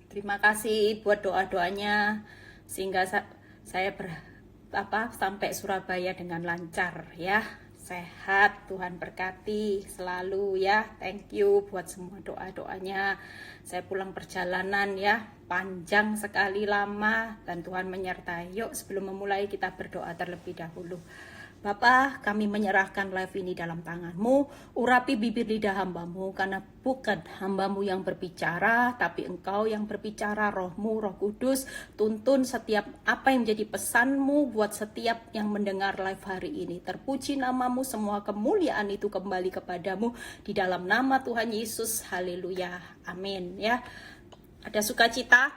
Terima kasih buat doa-doanya sehingga saya sampai Surabaya dengan lancar ya. Sehat, Tuhan berkati selalu ya. Thank you buat semua doa-doanya. Saya pulang perjalanan ya, panjang sekali, lama, dan Tuhan menyertai. Yuk sebelum memulai kita berdoa terlebih dahulu. Bapa, kami menyerahkan live ini dalam tangan-Mu. Urapi bibir lidah hamba-Mu, karena bukan hamba-Mu yang berbicara, tapi Engkau yang berbicara, Roh-Mu, Roh Kudus. Tuntun setiap apa yang menjadi pesan-Mu buat setiap yang mendengar live hari ini. Terpuji nama-Mu, semua kemuliaan itu kembali kepadamu. Di dalam nama Tuhan Yesus, haleluya, amin ya. Ada sukacita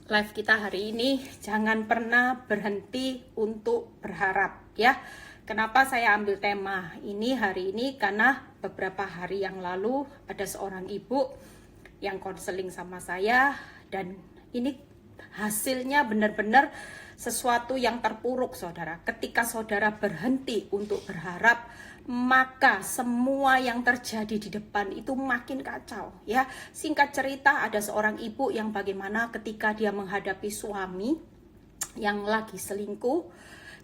live kita hari ini. Jangan pernah berhenti untuk berharap ya. Kenapa saya ambil tema ini hari ini? Karena beberapa hari yang lalu ada seorang ibu yang konseling sama saya, dan ini hasilnya benar-benar sesuatu yang terpuruk, saudara. Ketika saudara berhenti untuk berharap, maka semua yang terjadi di depan itu makin kacau ya. Singkat cerita, ada seorang ibu yang bagaimana ketika dia menghadapi suami yang lagi selingkuh,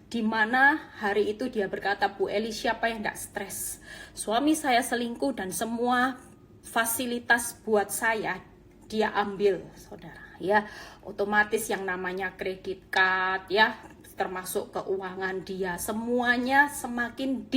di mana hari itu dia berkata, Bu Eli, siapa yang tidak stres? Suami saya selingkuh dan semua fasilitas buat saya dia ambil, saudara ya. Otomatis yang namanya kredit card ya, termasuk keuangan dia, semuanya semakin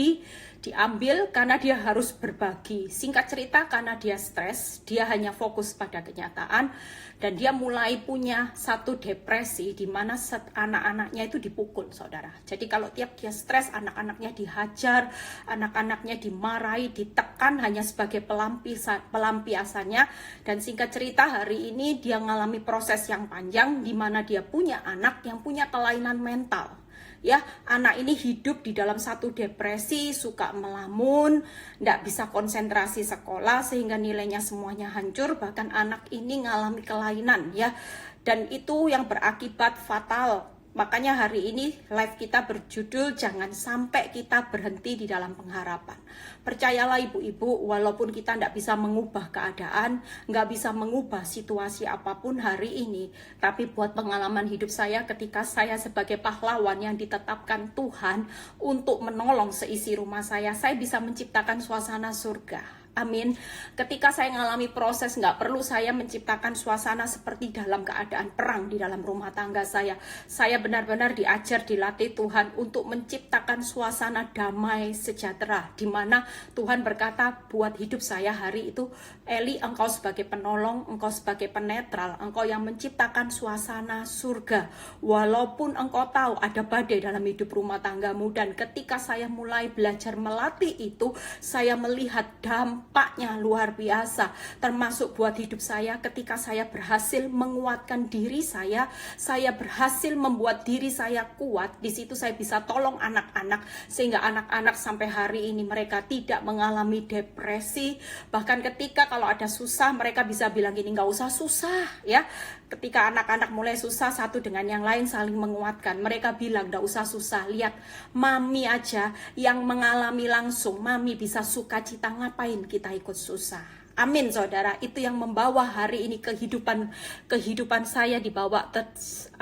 diambil karena dia harus berbagi. Singkat cerita, karena dia stres, dia hanya fokus pada kenyataan, dan dia mulai punya satu depresi di mana anak-anaknya itu dipukul, saudara. Jadi kalau tiap dia stres, anak-anaknya dihajar, anak-anaknya dimarahi, ditekan hanya sebagai pelampiasannya. Dan singkat cerita, hari ini dia mengalami proses yang panjang di mana dia punya anak yang punya kelainan mental. Ya, anak ini hidup di dalam satu depresi, suka melamun, tidak bisa konsentrasi sekolah sehingga nilainya semuanya hancur. Bahkan anak ini mengalami kelainan ya, dan itu yang berakibat fatal. Makanya hari ini live kita berjudul jangan sampai kita berhenti di dalam pengharapan. Percayalah ibu-ibu, walaupun kita tidak bisa mengubah keadaan, nggak bisa mengubah situasi apapun hari ini, tapi buat pengalaman hidup saya ketika saya sebagai pahlawan yang ditetapkan Tuhan untuk menolong seisi rumah saya bisa menciptakan suasana surga. Amin. Ketika saya mengalami proses, nggak perlu saya menciptakan suasana seperti dalam keadaan perang di dalam rumah tangga saya. Saya benar-benar diajar, dilatih Tuhan untuk menciptakan suasana damai sejahtera, di mana Tuhan berkata buat hidup saya hari itu, Eli, engkau sebagai penolong, engkau sebagai penetral, engkau yang menciptakan suasana surga. Walaupun engkau tahu ada badai dalam hidup rumah tanggamu, dan ketika saya mulai belajar melatih itu, saya melihat dampaknya luar biasa, termasuk buat hidup saya ketika saya berhasil menguatkan diri saya berhasil membuat diri saya kuat. Di situ saya bisa tolong anak-anak, sehingga anak-anak sampai hari ini mereka tidak mengalami depresi. Bahkan ketika kalau ada susah, mereka bisa bilang gini, nggak usah susah ya. Ketika anak-anak mulai susah, satu dengan yang lain saling menguatkan. Mereka bilang, nggak usah susah, lihat mami aja yang mengalami langsung, mami bisa sukacita, ngapain kita ikut susah. Amin, saudara. Itu yang membawa hari ini kehidupan saya dibawa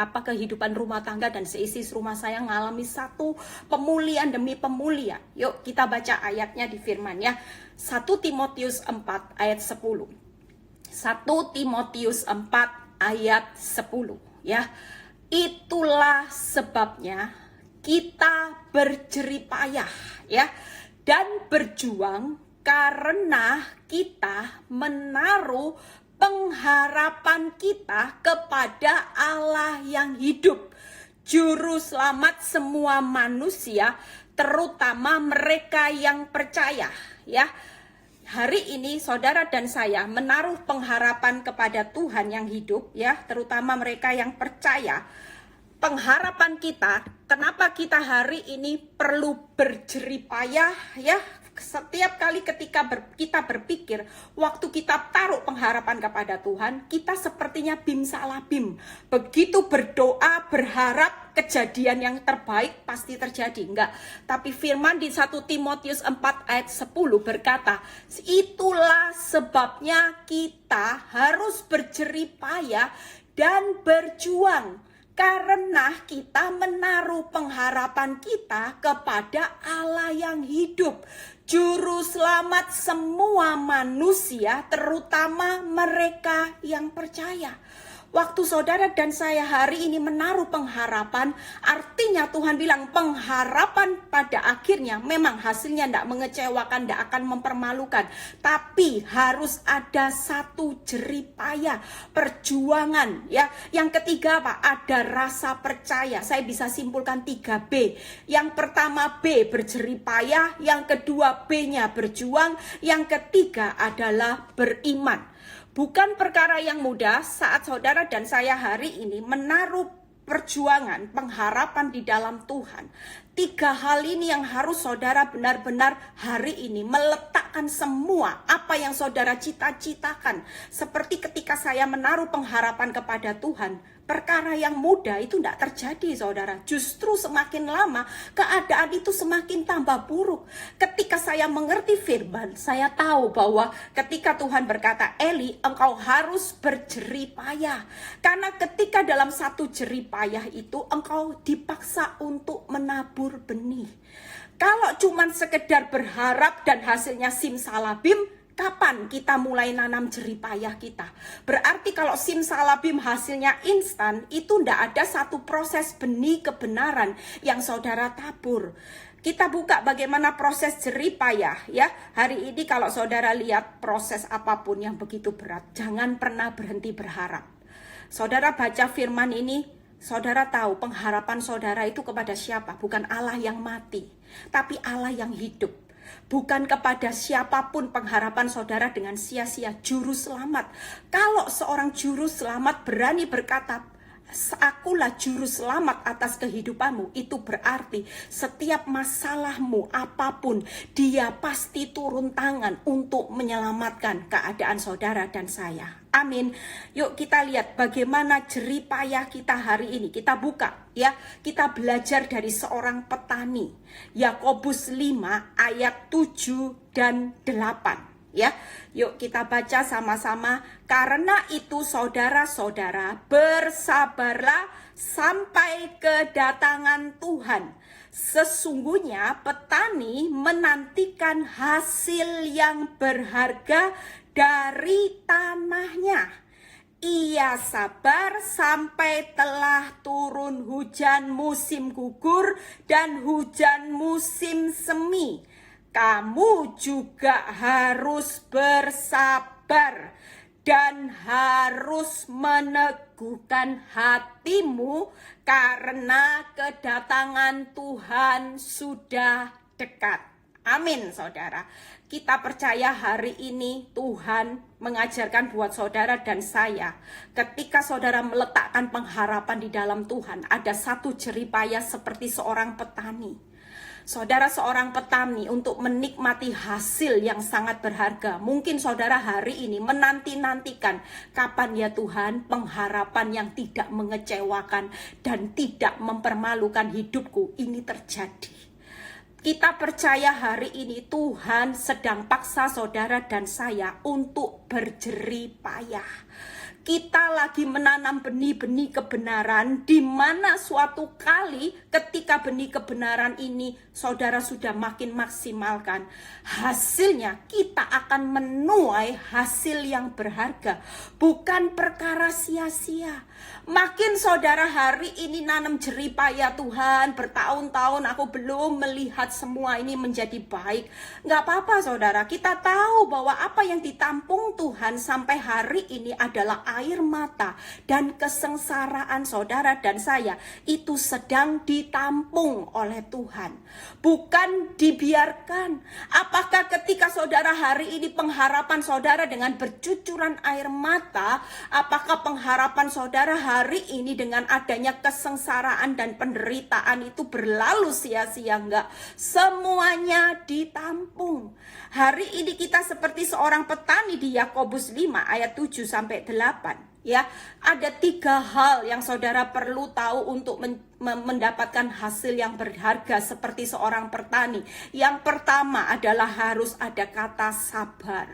kehidupan rumah tangga, dan seisi rumah saya mengalami satu pemulihan demi pemulihan. Yuk kita baca ayatnya di firman ya. 1 Timotius 4 ayat 10. 1 Timotius 4 ayat 10 ya. Itulah sebabnya kita berjeripayah ya, dan berjuang, karena kita menaruh pengharapan kita kepada Allah yang hidup, juru selamat semua manusia, terutama mereka yang percaya ya. Hari ini saudara dan saya menaruh pengharapan kepada Tuhan yang hidup ya, terutama mereka yang percaya. Pengharapan kita, kenapa kita hari ini perlu berjeripayah ya? Setiap kali ketika kita berpikir, waktu kita taruh pengharapan kepada Tuhan, kita sepertinya bim salah bim. Begitu berdoa, berharap kejadian yang terbaik pasti terjadi. Enggak. Tapi firman di 1 Timotius 4 ayat 10 berkata, itulah sebabnya kita harus berjerih payah dan berjuang. Karena kita menaruh pengharapan kita kepada Allah yang hidup, Juru Selamat semua manusia, terutama mereka yang percaya. Waktu saudara dan saya hari ini menaruh pengharapan, artinya Tuhan bilang pengharapan pada akhirnya memang hasilnya tidak mengecewakan, tidak akan mempermalukan. Tapi harus ada satu jerih payah, perjuangan ya. Yang ketiga apa? Ada rasa percaya. Saya bisa simpulkan 3B. Yang pertama B, berjerih payah. Yang kedua B-nya berjuang. Yang ketiga adalah beriman. Bukan perkara yang mudah saat saudara dan saya hari ini menaruh perjuangan, pengharapan di dalam Tuhan. 3 hal ini yang harus saudara benar-benar hari ini meletakkan semua apa yang saudara cita-citakan. Seperti ketika saya menaruh pengharapan kepada Tuhan, perkara yang mudah itu tidak terjadi saudara. Justru semakin lama keadaan itu semakin tambah buruk. Ketika saya mengerti firman, saya tahu bahwa ketika Tuhan berkata, Eli, engkau harus berjerih payah. Karena ketika dalam satu jerih payah itu engkau dipaksa untuk menabur benih. Kalau cuman sekedar berharap dan hasilnya simsalabim, kapan kita mulai nanam jerih payah kita? Berarti kalau simsalabim hasilnya instan, itu ndak ada satu proses benih kebenaran yang saudara tabur. Kita buka bagaimana proses jerih payah ya. Hari ini kalau saudara lihat proses apapun yang begitu berat, jangan pernah berhenti berharap. Saudara baca firman ini, saudara tahu pengharapan saudara itu kepada siapa? Bukan Allah yang mati, tapi Allah yang hidup. Bukan kepada siapapun pengharapan saudara dengan sia-sia. Juru selamat. Kalau seorang juru selamat berani berkata, akulah juru selamat atas kehidupanmu, itu berarti setiap masalahmu apapun, dia pasti turun tangan untuk menyelamatkan keadaan saudara dan saya. Amin. Yuk kita lihat bagaimana jerih payah kita hari ini. Kita buka ya. Kita belajar dari seorang petani. Yakobus 5 ayat 7 dan 8. Ya, yuk kita baca sama-sama. Karena itu saudara-saudara, bersabarlah sampai kedatangan Tuhan. Sesungguhnya petani menantikan hasil yang berharga dari tanahnya. Ia sabar sampai telah turun hujan musim gugur dan hujan musim semi. Kamu juga harus bersabar dan harus meneguhkan hatimu karena kedatangan Tuhan sudah dekat. Amin saudara. Kita percaya hari ini Tuhan mengajarkan buat saudara dan saya. Ketika saudara meletakkan pengharapan di dalam Tuhan, ada satu jerih payah seperti seorang petani. Saudara seorang petani untuk menikmati hasil yang sangat berharga. Mungkin saudara hari ini menanti-nantikan kapan ya Tuhan pengharapan yang tidak mengecewakan dan tidak mempermalukan hidupku ini terjadi. Kita percaya hari ini Tuhan sedang paksa saudara dan saya untuk berjerih payah. Kita lagi menanam benih-benih kebenaran, di mana suatu kali ketika benih kebenaran ini saudara sudah makin maksimalkan, hasilnya kita akan menuai hasil yang berharga, bukan perkara sia-sia. Makin saudara hari ini nanam jerih payah, Tuhan bertahun-tahun aku belum melihat semua ini menjadi baik. Nggak apa-apa saudara, kita tahu bahwa apa yang ditampung Tuhan sampai hari ini adalah air mata dan kesengsaraan saudara dan saya itu sedang ditampung oleh Tuhan, bukan dibiarkan. Apakah ketika saudara hari ini pengharapan saudara dengan bercucuran air mata, apakah pengharapan saudara hari ini dengan adanya kesengsaraan dan penderitaan itu berlalu sia-sia? Enggak, semuanya ditampung. Hari ini kita seperti seorang petani di Yakobus 5 ayat 7 sampai 8. Ya, ada 3 hal yang saudara perlu tahu untuk mendapatkan hasil yang berharga seperti seorang petani. Yang pertama adalah harus ada kata sabar.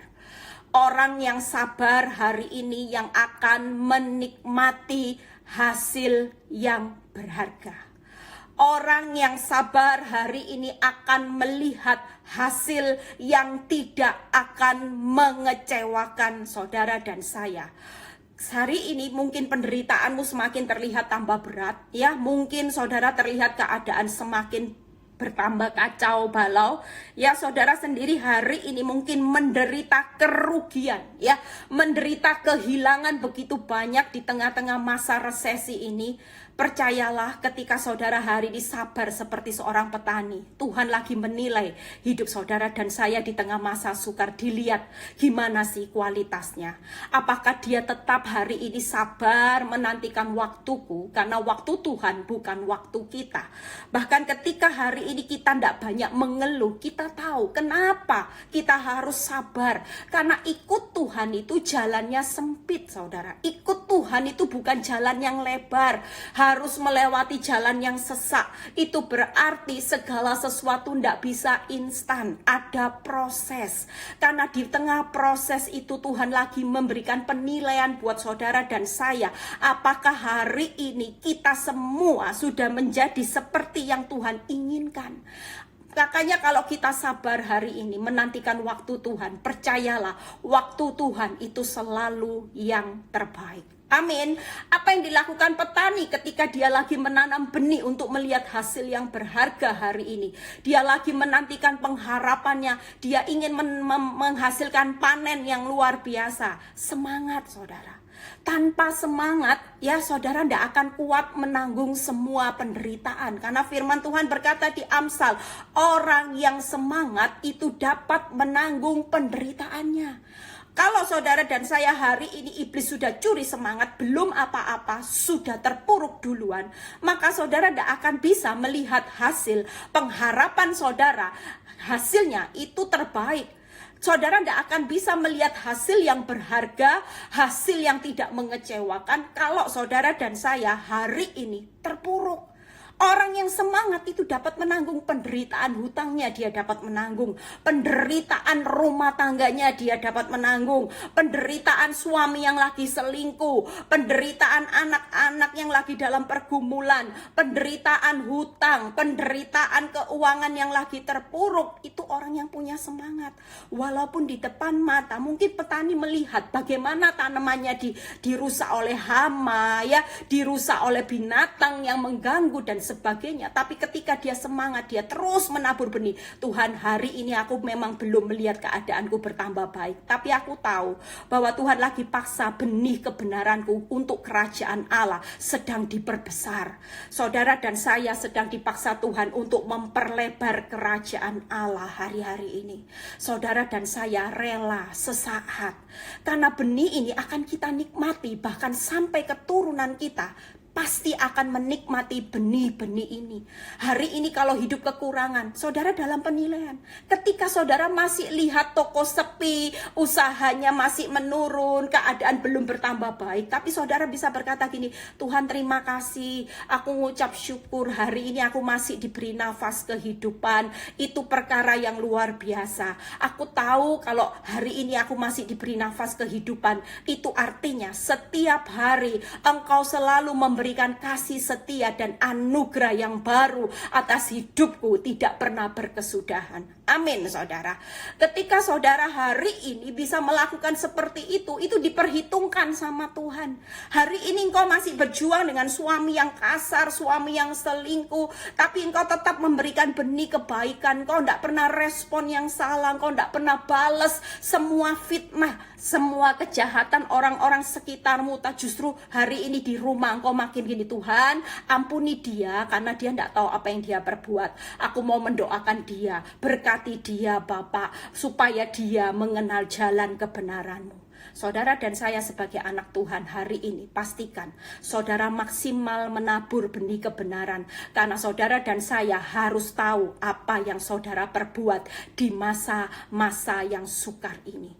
Orang yang sabar hari ini yang akan menikmati hasil yang berharga. Orang yang sabar hari ini akan melihat hasil yang tidak akan mengecewakan saudara dan saya. Hari ini mungkin penderitaanmu semakin terlihat tambah berat, ya. Mungkin saudara terlihat keadaan semakin bertambah kacau balau, ya. Saudara sendiri hari ini mungkin menderita kerugian, ya, menderita kehilangan begitu banyak di tengah-tengah masa resesi ini. Percayalah, ketika saudara hari ini sabar seperti seorang petani, Tuhan lagi menilai hidup saudara dan saya di tengah masa sukar. Dilihat gimana sih kualitasnya. Apakah dia tetap hari ini sabar menantikan waktuku, karena waktu Tuhan bukan waktu kita. Bahkan ketika hari ini kita tidak banyak mengeluh, kita tahu kenapa kita harus sabar. Karena ikut Tuhan itu jalannya sempit, saudara. Ikut Tuhan itu bukan jalan yang lebar, harus melewati jalan yang sesak. Itu berarti segala sesuatu tidak bisa instan, ada proses. Karena di tengah proses itu Tuhan lagi memberikan penilaian buat saudara dan saya. Apakah hari ini kita semua sudah menjadi seperti yang Tuhan inginkan? Makanya kalau kita sabar hari ini menantikan waktu Tuhan, percayalah waktu Tuhan itu selalu yang terbaik. Amin. Apa yang dilakukan petani ketika dia lagi menanam benih untuk melihat hasil yang berharga hari ini? Dia lagi menantikan pengharapannya. Dia ingin menghasilkan panen yang luar biasa. Semangat, saudara. Tanpa semangat, ya saudara tidak akan kuat menanggung semua penderitaan. Karena firman Tuhan berkata di Amsal, orang yang semangat itu dapat menanggung penderitaannya. Kalau saudara dan saya hari ini iblis sudah curi semangat, belum apa-apa, sudah terpuruk duluan, maka saudara tidak akan bisa melihat hasil pengharapan saudara. Hasilnya itu terbaik. Saudara tidak akan bisa melihat hasil yang berharga, hasil yang tidak mengecewakan kalau saudara dan saya hari ini terpuruk. Orang yang semangat itu dapat menanggung penderitaan hutangnya, dia dapat menanggung penderitaan rumah tangganya, dia dapat menanggung penderitaan suami yang lagi selingkuh, penderitaan anak-anak yang lagi dalam pergumulan, penderitaan hutang, penderitaan keuangan yang lagi terpuruk. Itu orang yang punya semangat. Walaupun di depan mata mungkin petani melihat bagaimana tanamannya dirusak oleh hama, ya, dirusak oleh binatang yang mengganggu dan sebagainya. Tapi ketika dia semangat, dia terus menabur benih. Tuhan, hari ini aku memang belum melihat keadaanku bertambah baik, tapi aku tahu bahwa Tuhan lagi paksa benih kebenaranku untuk kerajaan Allah sedang diperbesar. Saudara dan saya sedang dipaksa Tuhan untuk memperlebar kerajaan Allah hari-hari ini. Saudara dan saya rela sesaat, karena benih ini akan kita nikmati, bahkan sampai keturunan kita pasti akan menikmati benih-benih ini. Hari ini kalau hidup kekurangan, saudara dalam penilaian. Ketika saudara masih lihat toko sepi, usahanya masih menurun, keadaan belum bertambah baik, tapi saudara bisa berkata gini, Tuhan terima kasih, aku ngucap syukur hari ini aku masih diberi nafas kehidupan. Itu perkara yang luar biasa. Aku tahu kalau hari ini aku masih diberi nafas kehidupan, itu artinya setiap hari Engkau selalu memberikan kasih setia dan anugerah yang baru atas hidupku, tidak pernah berkesudahan. Amin, saudara. Ketika saudara hari ini bisa melakukan seperti itu diperhitungkan sama Tuhan. Hari ini engkau masih berjuang dengan suami yang kasar, suami yang selingkuh, tapi engkau tetap memberikan benih kebaikan. Engkau tidak pernah respon yang salah, engkau tidak pernah balas semua fitnah, semua kejahatan orang-orang sekitarmu. Justru hari ini di rumah engkau makin gini, Tuhan, ampuni dia karena dia tidak tahu apa yang dia perbuat. Aku mau mendoakan dia, berkati dia Bapak, supaya dia mengenal jalan kebenaran-Mu. Saudara dan saya sebagai anak Tuhan hari ini, pastikan saudara maksimal menabur benih kebenaran. Karena saudara dan saya harus tahu apa yang saudara perbuat di masa-masa yang sukar ini.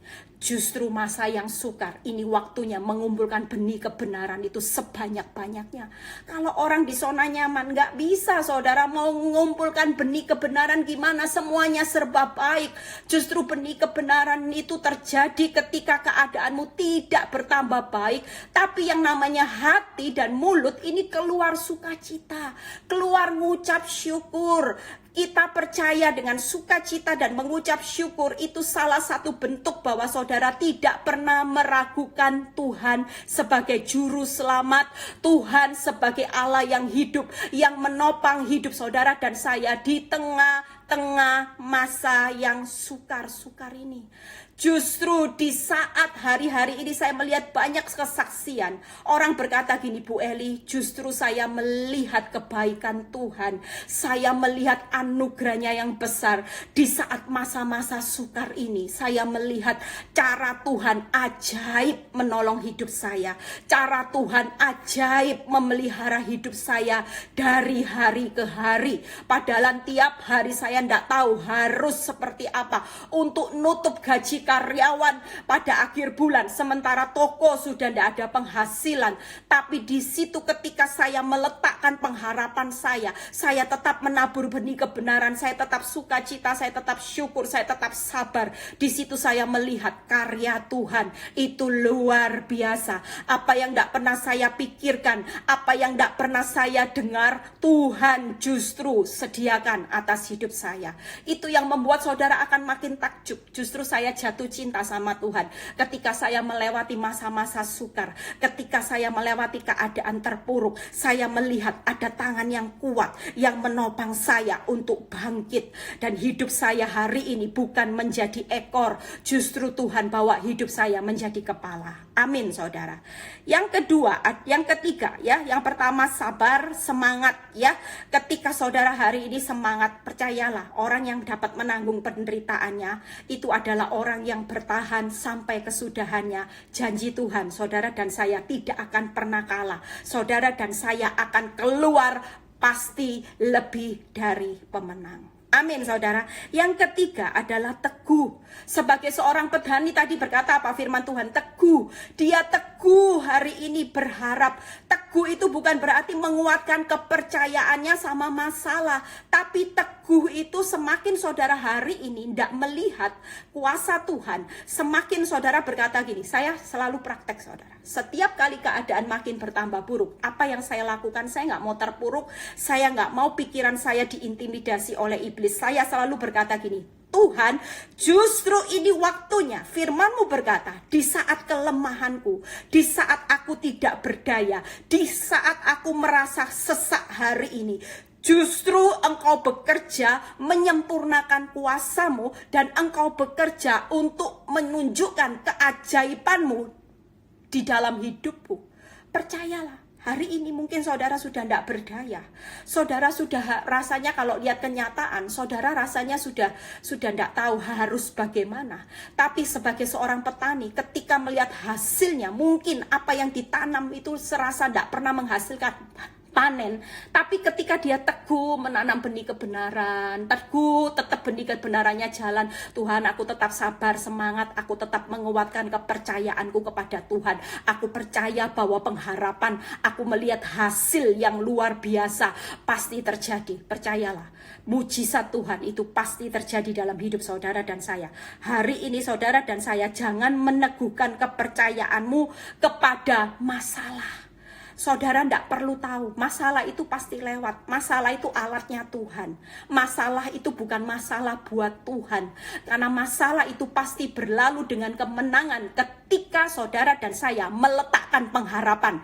Justru masa yang sukar ini waktunya mengumpulkan benih kebenaran itu sebanyak-banyaknya. Kalau orang di zona nyaman nggak bisa, saudara mau mengumpulkan benih kebenaran gimana, semuanya serba baik. Justru benih kebenaran itu terjadi ketika keadaanmu tidak bertambah baik, tapi yang namanya hati dan mulut ini keluar sukacita, keluar ngucap syukur. Kita percaya dengan sukacita dan mengucap syukur itu salah satu bentuk bahwa saudara tidak pernah meragukan Tuhan sebagai juru selamat, Tuhan sebagai Allah yang hidup, yang menopang hidup saudara dan saya di tengah-tengah masa yang sukar-sukar ini. Justru di saat hari-hari ini saya melihat banyak kesaksian. Orang berkata gini, Bu Eli, justru saya melihat kebaikan Tuhan. Saya melihat anugerahnya yang besar. Di saat masa-masa sukar ini, saya melihat cara Tuhan ajaib menolong hidup saya. Cara Tuhan ajaib memelihara hidup saya dari hari ke hari. Padahal tiap hari saya tidak tahu harus seperti apa untuk nutup gaji karyawan pada akhir bulan, sementara toko sudah tidak ada penghasilan. Tapi di situ ketika saya meletakkan pengharapan saya tetap menabur benih kebenaran, saya tetap sukacita, saya tetap syukur, saya tetap sabar. Di situ saya melihat karya Tuhan itu luar biasa. Apa yang tidak pernah saya pikirkan, apa yang tidak pernah saya dengar, Tuhan justru sediakan atas hidup saya. Itu yang membuat saudara akan makin takjub. Justru saya jatuh cinta sama Tuhan ketika saya melewati masa-masa sukar, ketika saya melewati keadaan terpuruk. Saya melihat ada tangan yang kuat yang menopang saya untuk bangkit, dan hidup saya hari ini bukan menjadi ekor, justru Tuhan bawa hidup saya menjadi kepala. Amin, saudara. Yang kedua, yang ketiga ya, yang pertama sabar, semangat ya. Ketika saudara hari ini semangat, percayalah orang yang dapat menanggung penderitaannya itu adalah orang yang bertahan sampai kesudahannya. Janji Tuhan, saudara dan saya tidak akan pernah kalah. Saudara dan saya akan keluar pasti lebih dari pemenang. Amin, saudara. Yang ketiga adalah teguh. Sebagai seorang petani tadi berkata apa firman Tuhan? Teguh. Dia teguh hari ini berharap. Teguh itu bukan berarti menguatkan kepercayaannya sama masalah. Tapi teguh itu semakin saudara hari ini tidak melihat kuasa Tuhan, semakin saudara berkata gini, saya selalu praktek saudara. Setiap kali keadaan makin bertambah buruk, apa yang saya lakukan? Saya nggak mau terpuruk. Saya nggak mau pikiran saya diintimidasi oleh iblis. Saya selalu berkata gini, Tuhan, justru ini waktunya. Firman-Mu berkata, di saat kelemahanku, di saat aku tidak berdaya, di saat aku merasa sesak hari ini, justru Engkau bekerja menyempurnakan kuasa-Mu, dan Engkau bekerja untuk menunjukkan keajaiban-Mu di dalam hidupku. Percayalah. Hari ini mungkin saudara sudah tidak berdaya. Saudara sudah rasanya kalau lihat kenyataan, saudara rasanya sudah tidak tahu harus bagaimana. Tapi sebagai seorang petani, ketika melihat hasilnya, mungkin apa yang ditanam itu serasa tidak pernah menghasilkan panen, tapi ketika dia teguh menanam benih kebenaran, teguh tetap benih kebenarannya jalan, Tuhan aku tetap sabar, semangat, aku tetap menguatkan kepercayaanku kepada Tuhan. Aku percaya bahwa pengharapan, aku melihat hasil yang luar biasa pasti terjadi. Percayalah, mujizat Tuhan itu pasti terjadi dalam hidup saudara dan saya. Hari ini saudara dan saya jangan meneguhkan kepercayaanmu kepada masalah. Saudara tidak perlu tahu, masalah itu pasti lewat. Masalah itu alatnya Tuhan. Masalah itu bukan masalah buat Tuhan. Karena masalah itu pasti berlalu dengan kemenangan ketika saudara dan saya meletakkan pengharapan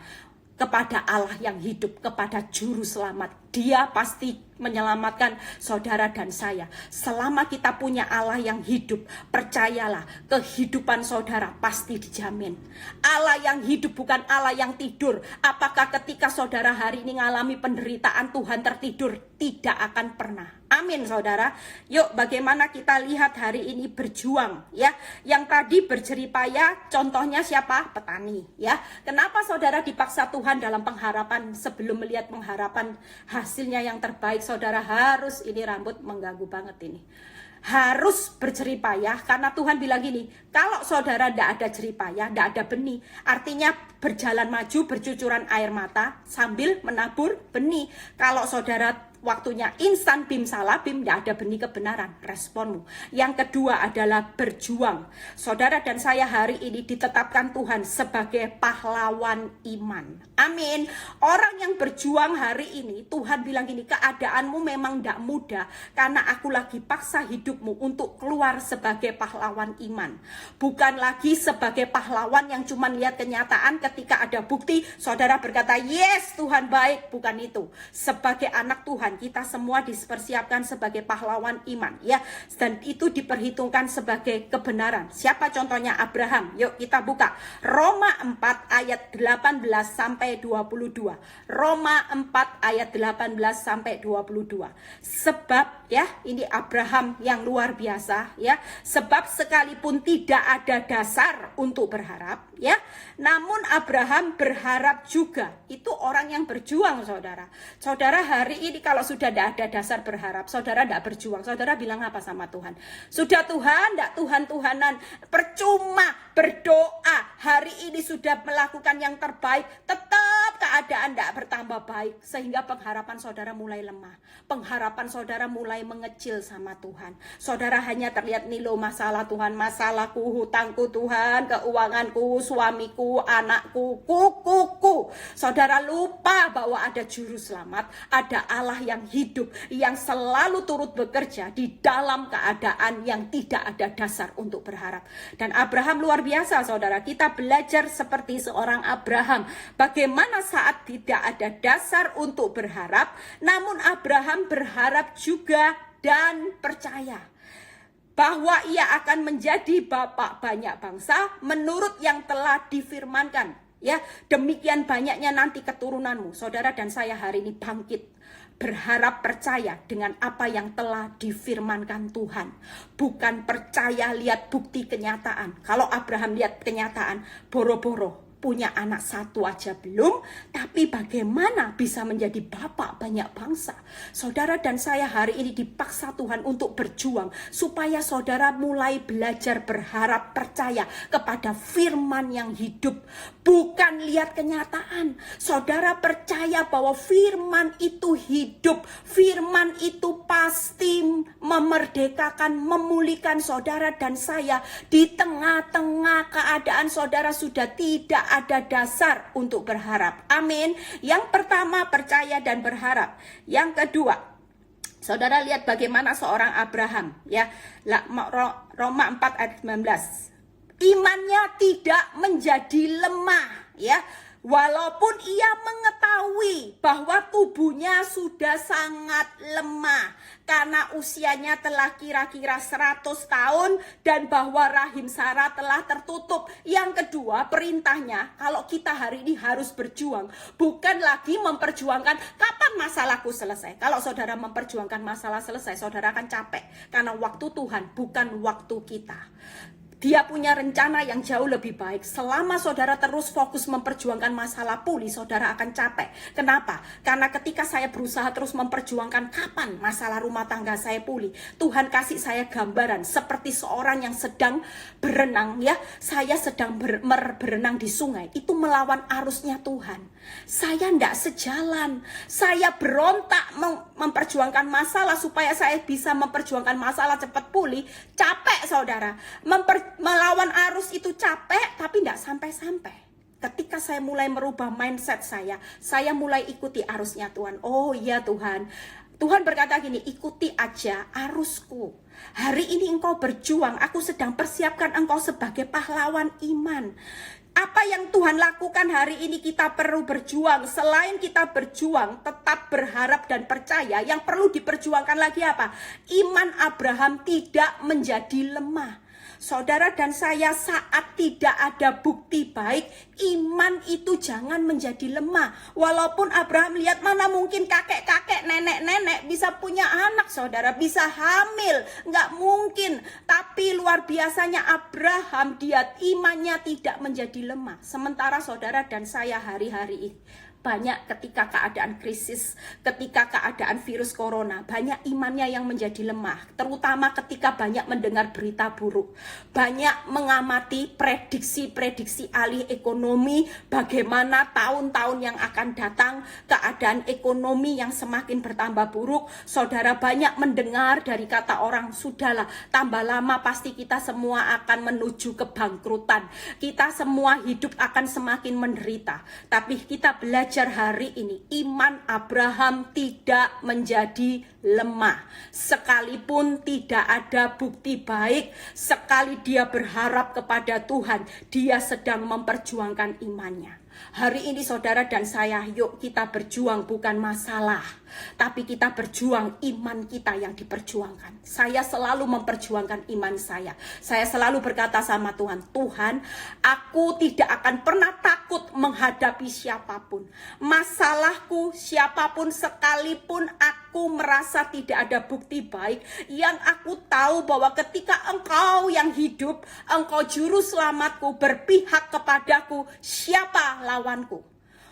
kepada Allah yang hidup, kepada Juru Selamat. Dia pasti menyelamatkan saudara dan saya. Selama kita punya Allah yang hidup, percayalah, kehidupan saudara pasti dijamin. Allah yang hidup bukan Allah yang tidur. Apakah ketika saudara hari ini mengalami penderitaan Tuhan tertidur? Tidak akan pernah. Amin, saudara. Yuk, bagaimana kita lihat hari ini berjuang, ya. Yang tadi berjeripaya, contohnya siapa? Petani, ya. Kenapa saudara dipaksa Tuhan dalam pengharapan sebelum melihat pengharapan hasilnya yang terbaik? Saudara harus, ini rambut mengganggu banget ini, harus berjeripayah, karena Tuhan bilang gini, kalau saudara tidak ada jeripayah, tidak ada benih, artinya berjalan maju bercucuran air mata sambil menabur benih. Kalau saudara waktunya instan bim salabim, tidak ada benih kebenaran, responmu. Yang kedua adalah berjuang. Saudara dan saya hari ini ditetapkan Tuhan sebagai pahlawan iman. Amin. Orang yang berjuang hari ini, Tuhan bilang gini, keadaanmu memang tidak mudah, karena aku lagi paksa hidupmu untuk keluar sebagai pahlawan iman. Bukan lagi sebagai pahlawan yang cuma lihat kenyataan, ketika ada bukti, saudara berkata, yes Tuhan baik. Bukan itu. Sebagai anak Tuhan, kita semua dipersiapkan sebagai pahlawan iman, ya, dan itu diperhitungkan sebagai kebenaran. Siapa contohnya? Abraham. Yuk kita buka Roma 4 ayat 18 sampai 22. Roma 4 ayat 18 sampai 22. Sebab, ya, ini Abraham yang luar biasa, ya. Sebab sekalipun tidak ada dasar untuk berharap, ya, namun Abraham berharap juga. Itu orang yang berjuang, saudara. Saudara hari ini kalau sudah tidak ada dasar berharap, saudara tidak berjuang, saudara bilang apa sama Tuhan? Sudah Tuhan, tidak Tuhan-Tuhanan, percuma berdoa, hari ini sudah melakukan yang terbaik, tetap keadaan tidak bertambah baik, sehingga pengharapan saudara mulai lemah, pengharapan saudara mulai mengecil sama Tuhan. Saudara hanya terlihat nih loh, masalah Tuhan, masalahku, hutangku Tuhan, keuanganku, suamiku, anakku, kukuku. Saudara lupa bahwa ada Juru Selamat, ada Allah yang hidup, yang selalu turut bekerja di dalam keadaan yang tidak ada dasar untuk berharap. Dan Abraham luar biasa, saudara. Kita belajar seperti seorang Abraham, bagaimana saat tidak ada dasar untuk berharap, namun Abraham berharap juga dan percaya bahwa ia akan menjadi bapak banyak bangsa menurut yang telah difirmankan, ya. Demikian banyaknya nanti keturunanmu. Saudara dan saya hari ini bangkit, berharap, percaya dengan apa yang telah difirmankan Tuhan. Bukan percaya lihat bukti kenyataan. Kalau Abraham lihat kenyataan, boro-boro punya anak satu aja belum, tapi bagaimana bisa menjadi bapak banyak bangsa? Saudara dan saya hari ini dipaksa Tuhan untuk berjuang, supaya saudara mulai belajar berharap, percaya kepada firman yang hidup, bukan lihat kenyataan. Saudara percaya bahwa firman itu hidup, firman itu pasti memerdekakan, memulihkan saudara dan saya di tengah-tengah keadaan saudara sudah tidak ada dasar untuk berharap. Amin. Yang pertama, percaya dan berharap. Yang kedua, saudara lihat bagaimana seorang Abraham, ya. Roma 4 ayat 19. Imannya tidak menjadi lemah, ya. Walaupun ia mengetahui bahwa tubuhnya sudah sangat lemah karena usianya telah kira-kira 100 tahun dan bahwa rahim Sarah telah tertutup. Yang kedua, perintahnya kalau kita hari ini harus berjuang, bukan lagi memperjuangkan kapan masalahku selesai. Kalau saudara memperjuangkan masalah selesai, saudara akan capek, karena waktu Tuhan bukan waktu kita. Dia punya rencana yang jauh lebih baik. Selama saudara terus fokus memperjuangkan masalah pulih, saudara akan capek. Kenapa? Karena ketika saya berusaha terus memperjuangkan kapan masalah rumah tangga saya pulih, Tuhan kasih saya gambaran seperti seorang yang sedang berenang, ya. Saya sedang berenang di sungai, itu melawan arusnya Tuhan. Saya tidak sejalan. Saya berontak memperjuangkan masalah supaya saya bisa memperjuangkan masalah cepat pulih. Capek, saudara. Melawan arus itu capek, tapi tidak sampai-sampai. Ketika saya mulai merubah mindset saya mulai ikuti arusnya Tuhan. Oh iya Tuhan, Tuhan berkata gini, ikuti aja arusku. Hari ini engkau berjuang, aku sedang persiapkan engkau sebagai pahlawan iman. Apa yang Tuhan lakukan hari ini kita perlu berjuang. Selain kita berjuang, tetap berharap dan percaya. Yang perlu diperjuangkan lagi apa? Iman Abraham tidak menjadi lemah. Saudara dan saya, saat tidak ada bukti baik, iman itu jangan menjadi lemah. Walaupun Abraham lihat mana mungkin kakek-kakek, nenek-nenek bisa punya anak, saudara, bisa hamil. Nggak mungkin. Tapi luar biasanya Abraham, dia imannya tidak menjadi lemah. Sementara saudara dan saya hari-hari ini banyak ketika keadaan krisis, ketika keadaan virus corona, banyak imannya yang menjadi lemah. Terutama ketika banyak mendengar berita buruk, banyak mengamati prediksi-prediksi alih ekonomi, bagaimana tahun-tahun yang akan datang, keadaan ekonomi yang semakin bertambah buruk. Saudara banyak mendengar dari kata orang, sudahlah, tambah lama pasti kita semua akan menuju kebangkrutan. Kita semua hidup akan semakin menderita. Tapi kita belajar hari ini, iman Abraham tidak menjadi lemah. Sekalipun tidak ada bukti baik, sekali dia berharap kepada Tuhan, dia sedang memperjuangkan imannya. Hari ini saudara dan saya, yuk kita berjuang, bukan masalah, tapi kita berjuang iman kita yang diperjuangkan. Saya selalu memperjuangkan iman saya. Saya selalu berkata sama Tuhan, Tuhan, aku tidak akan pernah takut menghadapi siapapun. Masalahku siapapun sekalipun aku merasa tidak ada bukti baik, yang aku tahu bahwa ketika engkau yang hidup, engkau juru selamatku, berpihak kepadaku, siapa lawanku?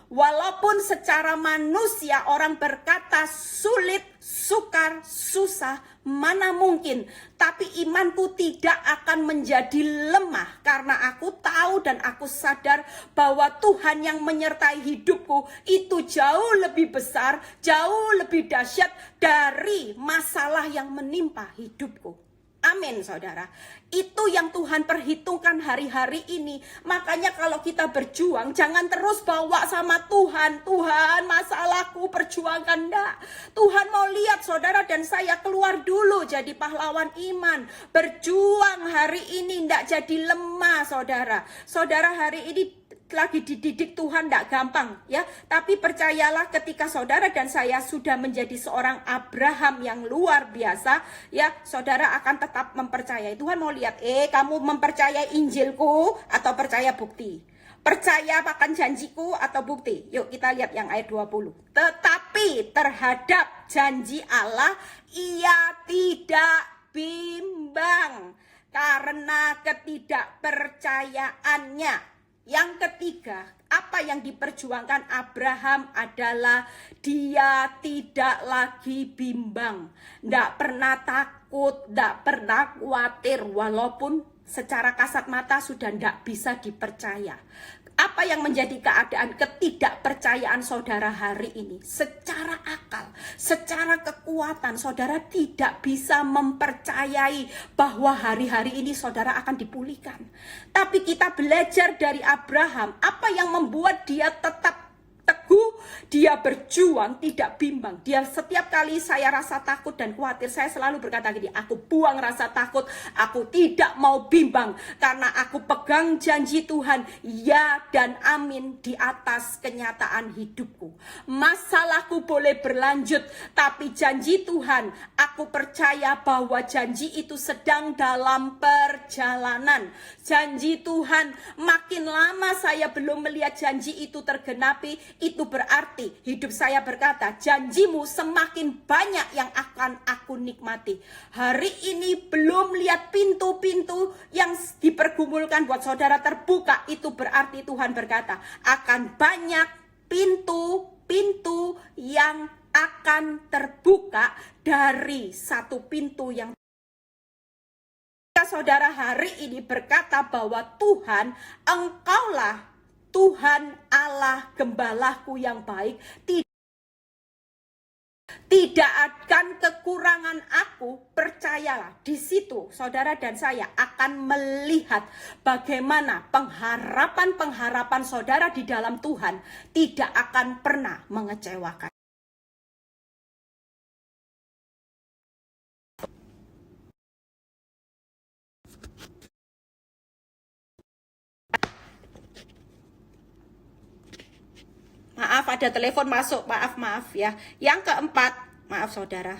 Walaupun secara manusia orang berkata sulit, sukar, susah, mana mungkin. Tapi imanku tidak akan menjadi lemah. Karena aku tahu dan aku sadar bahwa Tuhan yang menyertai hidupku itu jauh lebih besar, jauh lebih dahsyat dari masalah yang menimpa hidupku. Amin saudara. Itu yang Tuhan perhitungkan hari-hari ini. Makanya kalau kita berjuang, jangan terus bawa sama Tuhan. Tuhan, masalahku perjuangkan enggak. Tuhan mau lihat saudara dan saya keluar dulu jadi pahlawan iman. Berjuang hari ini enggak jadi lemah saudara. Saudara hari ini lagi dididik Tuhan, tidak gampang ya. Tapi percayalah, ketika saudara dan saya sudah menjadi seorang Abraham yang luar biasa ya, saudara akan tetap mempercayai. Tuhan mau lihat, kamu mempercayai Injilku atau percaya bukti? Percaya akan janjiku atau bukti? Yuk kita lihat yang ayat 20. Tetapi terhadap janji Allah ia tidak bimbang karena ketidakpercayaannya. Yang ketiga, apa yang diperjuangkan Abraham adalah dia tidak lagi bimbang, tidak pernah takut, tidak pernah khawatir, walaupun secara kasat mata sudah tidak bisa dipercaya. Apa yang menjadi keadaan ketidakpercayaan saudara hari ini? Secara akal, secara kekuatan, saudara tidak bisa mempercayai bahwa hari-hari ini saudara akan dipulihkan. Tapi kita belajar dari Abraham, apa yang membuat dia tetap teguh, dia berjuang, tidak bimbang. Dia setiap kali saya rasa takut dan khawatir, saya selalu berkata gini, aku buang rasa takut, aku tidak mau bimbang, karena aku pegang janji Tuhan, ya dan amin di atas kenyataan hidupku. Masalahku boleh berlanjut, tapi janji Tuhan, aku percaya bahwa janji itu sedang dalam perjalanan. Janji Tuhan, makin lama saya belum melihat janji itu tergenapi, itu berarti hidup saya berkata, janjimu semakin banyak yang akan aku nikmati. Hari ini belum lihat pintu-pintu yang dipergumulkan buat saudara terbuka, itu berarti Tuhan berkata, akan banyak pintu-pintu yang akan terbuka dari satu pintu yang saudara hari ini berkata bahwa Tuhan, engkaulah Tuhan Allah gembalaku yang baik, Tidak akan kekurangan aku, percayalah. Di situ saudara dan saya akan melihat bagaimana pengharapan-pengharapan saudara di dalam Tuhan tidak akan pernah mengecewakan. Maaf, ada telepon masuk. Maaf ya. Yang keempat, maaf saudara.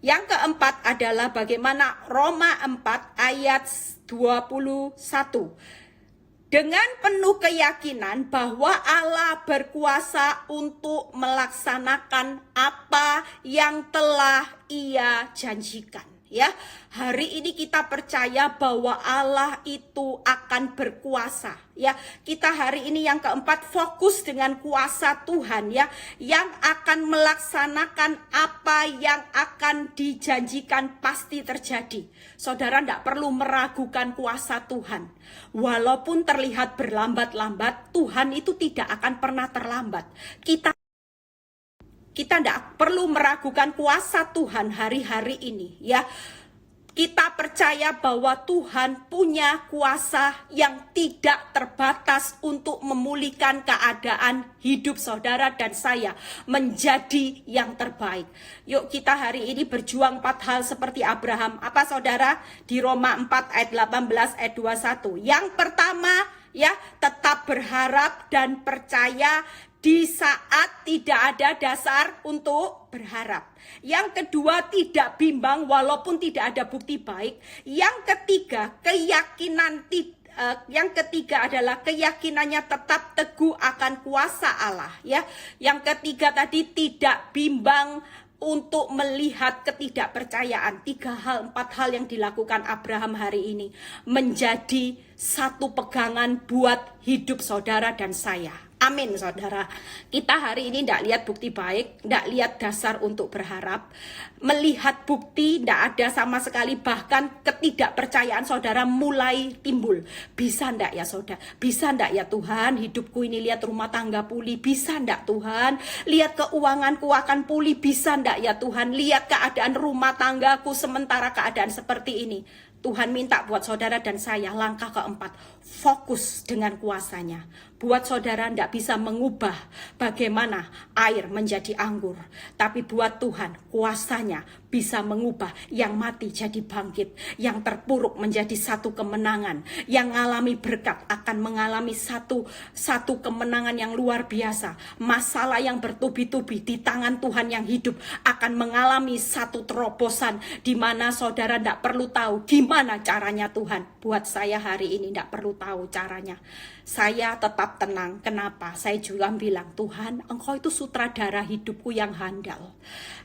Yang keempat adalah bagaimana Roma 4 ayat 21. Dengan penuh keyakinan bahwa Allah berkuasa untuk melaksanakan apa yang telah Ia janjikan. Ya, hari ini kita percaya bahwa Allah itu akan berkuasa. Ya, kita hari ini yang keempat fokus dengan kuasa Tuhan ya, yang akan melaksanakan apa yang akan dijanjikan pasti terjadi. Saudara tidak perlu meragukan kuasa Tuhan. Walaupun terlihat berlambat-lambat, Tuhan itu tidak akan pernah terlambat. Kita tidak perlu meragukan kuasa Tuhan hari-hari ini ya. Kita percaya bahwa Tuhan punya kuasa yang tidak terbatas untuk memulihkan keadaan hidup saudara dan saya menjadi yang terbaik. Yuk kita hari ini berjuang 4 hal seperti Abraham. Apa saudara? Di Roma 4 ayat 18 ayat 21. Yang pertama ya, tetap berharap dan percaya di saat tidak ada dasar untuk berharap. Yang kedua, tidak bimbang walaupun tidak ada bukti baik. Yang ketiga, yang ketiga adalah keyakinannya tetap teguh akan kuasa Allah ya. Yang ketiga tadi, tidak bimbang untuk melihat ketidakpercayaan. 4 hal yang dilakukan Abraham hari ini menjadi satu pegangan buat hidup saudara dan saya. Amin saudara. Kita hari ini tidak lihat bukti baik, tidak lihat dasar untuk berharap. Melihat bukti tidak ada sama sekali, bahkan ketidakpercayaan saudara mulai timbul. Bisa tidak ya saudara? Bisa tidak ya Tuhan? Hidupku ini lihat rumah tangga pulih. Bisa tidak Tuhan? Lihat keuanganku akan pulih. Bisa tidak ya Tuhan? Lihat keadaan rumah tanggaku sementara keadaan seperti ini. Tuhan minta buat saudara dan saya langkah keempat, fokus dengan kuasanya. Buat saudara tidak bisa mengubah bagaimana air menjadi anggur. Tapi buat Tuhan kuasanya bisa mengubah yang mati jadi bangkit. Yang terpuruk menjadi satu kemenangan. Yang mengalami berkat akan mengalami satu kemenangan yang luar biasa. Masalah yang bertubi-tubi di tangan Tuhan yang hidup akan mengalami satu terobosan. Di mana saudara tidak perlu tahu gimana caranya Tuhan. Buat saya hari ini tidak perlu tahu caranya. Saya tetap tenang. Kenapa? Saya juga bilang, Tuhan, Engkau itu sutradara hidupku yang handal.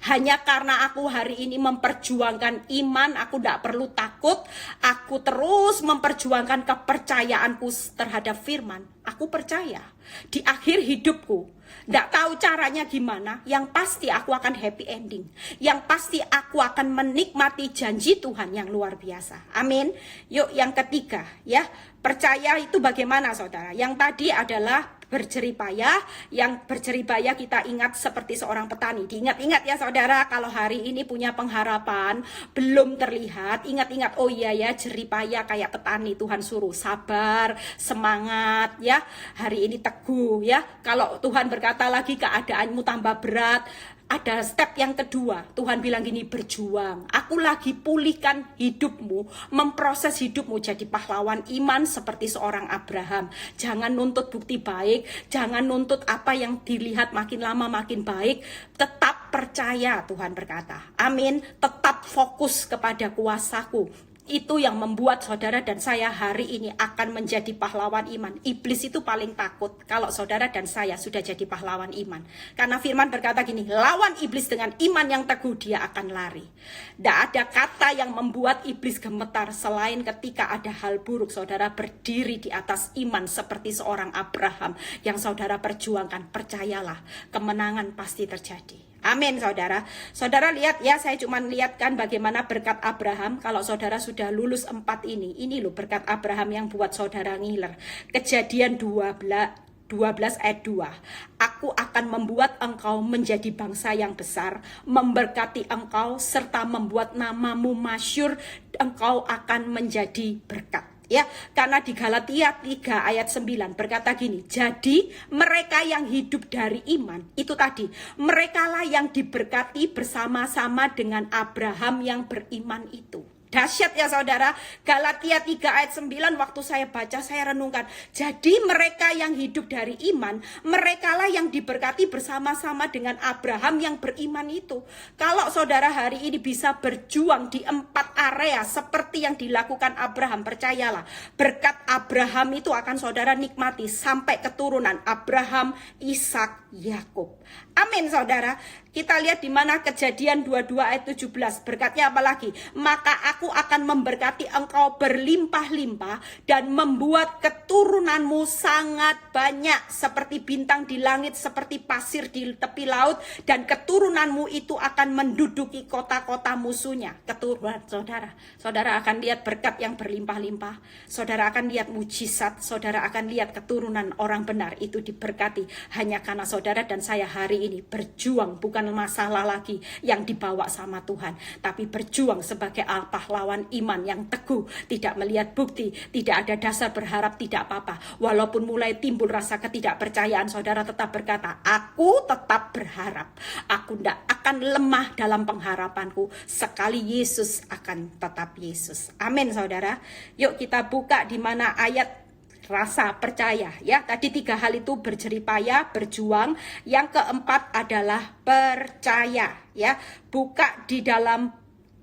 Hanya karena aku hari ini memperjuangkan iman, aku tidak perlu takut. Aku terus memperjuangkan kepercayaanku terhadap firman. Aku percaya di akhir hidupku, tidak tahu caranya gimana, yang pasti aku akan happy ending. Yang pasti aku akan menikmati janji Tuhan yang luar biasa. Amin. Yuk yang ketiga ya, percaya itu bagaimana saudara? Yang tadi adalah berjeripayah. Yang berjeripayah kita ingat seperti seorang petani. Diingat-ingat ya saudara, kalau hari ini punya pengharapan belum terlihat, ingat-ingat, oh iya ya, jeripayah kayak petani. Tuhan suruh sabar, semangat ya, hari ini teguh ya. Kalau Tuhan berkata lagi keadaanmu tambah berat, ada step yang kedua. Tuhan bilang gini, berjuang. Aku lagi pulihkan hidupmu, memproses hidupmu jadi pahlawan iman seperti seorang Abraham. Jangan nuntut bukti baik, jangan nuntut apa yang dilihat makin lama makin baik. Tetap percaya, Tuhan berkata. Amin. Tetap fokus kepada kuasaku. Itu yang membuat saudara dan saya hari ini akan menjadi pahlawan iman. Iblis itu paling takut kalau saudara dan saya sudah jadi pahlawan iman. Karena firman berkata gini, lawan iblis dengan iman yang teguh, dia akan lari. Tidak ada kata yang membuat iblis gemetar selain ketika ada hal buruk. Saudara berdiri di atas iman seperti seorang Abraham yang saudara perjuangkan. Percayalah, kemenangan pasti terjadi. Amin saudara. Saudara lihat ya, saya cuma lihatkan bagaimana berkat Abraham. Kalau saudara sudah lulus 4 ini loh berkat Abraham yang buat saudara ngiler. Kejadian 12 12 ayat 2. Aku akan membuat engkau menjadi bangsa yang besar, memberkati engkau, serta membuat namamu masyhur, engkau akan menjadi berkat. Ya, karena di Galatia 3 ayat 9 berkata gini, jadi mereka yang hidup dari iman, itu tadi, merekalah yang diberkati bersama-sama dengan Abraham yang beriman itu. Dahsyat ya saudara. Galatia 3 ayat 9 waktu saya baca, saya renungkan. Jadi mereka yang hidup dari iman, merekalah yang diberkati bersama-sama dengan Abraham yang beriman itu. Kalau saudara hari ini bisa berjuang di 4 area seperti yang dilakukan Abraham, percayalah, berkat Abraham itu akan saudara nikmati sampai keturunan Abraham, Ishak, Yakub. Amin saudara. Kita lihat di mana Kejadian 22 ayat 17. Berkatnya apa lagi? Maka aku akan memberkati engkau berlimpah-limpah dan membuat keturunanmu sangat banyak seperti bintang di langit, seperti pasir di tepi laut, dan keturunanmu itu akan menduduki kota-kota musuhnya. Keturunan saudara. Saudara akan lihat berkat yang berlimpah-limpah. Saudara akan lihat mujizat. Saudara akan lihat keturunan orang benar itu diberkati hanya karena saudara dan saya hari ini berjuang, bukan masalah lagi yang dibawa sama Tuhan, tapi berjuang sebagai pahlawan iman yang teguh, tidak melihat bukti, tidak ada dasar berharap, tidak apa-apa. Walaupun mulai timbul rasa ketidakpercayaan, saudara tetap berkata, aku tetap berharap, aku tidak akan lemah dalam pengharapanku, sekali Yesus akan tetap Yesus. Amin saudara. Yuk kita buka di mana ayat rasa percaya ya. Tadi 3 hal itu berjeripaya, berjuang. Yang keempat adalah percaya ya. Buka di dalam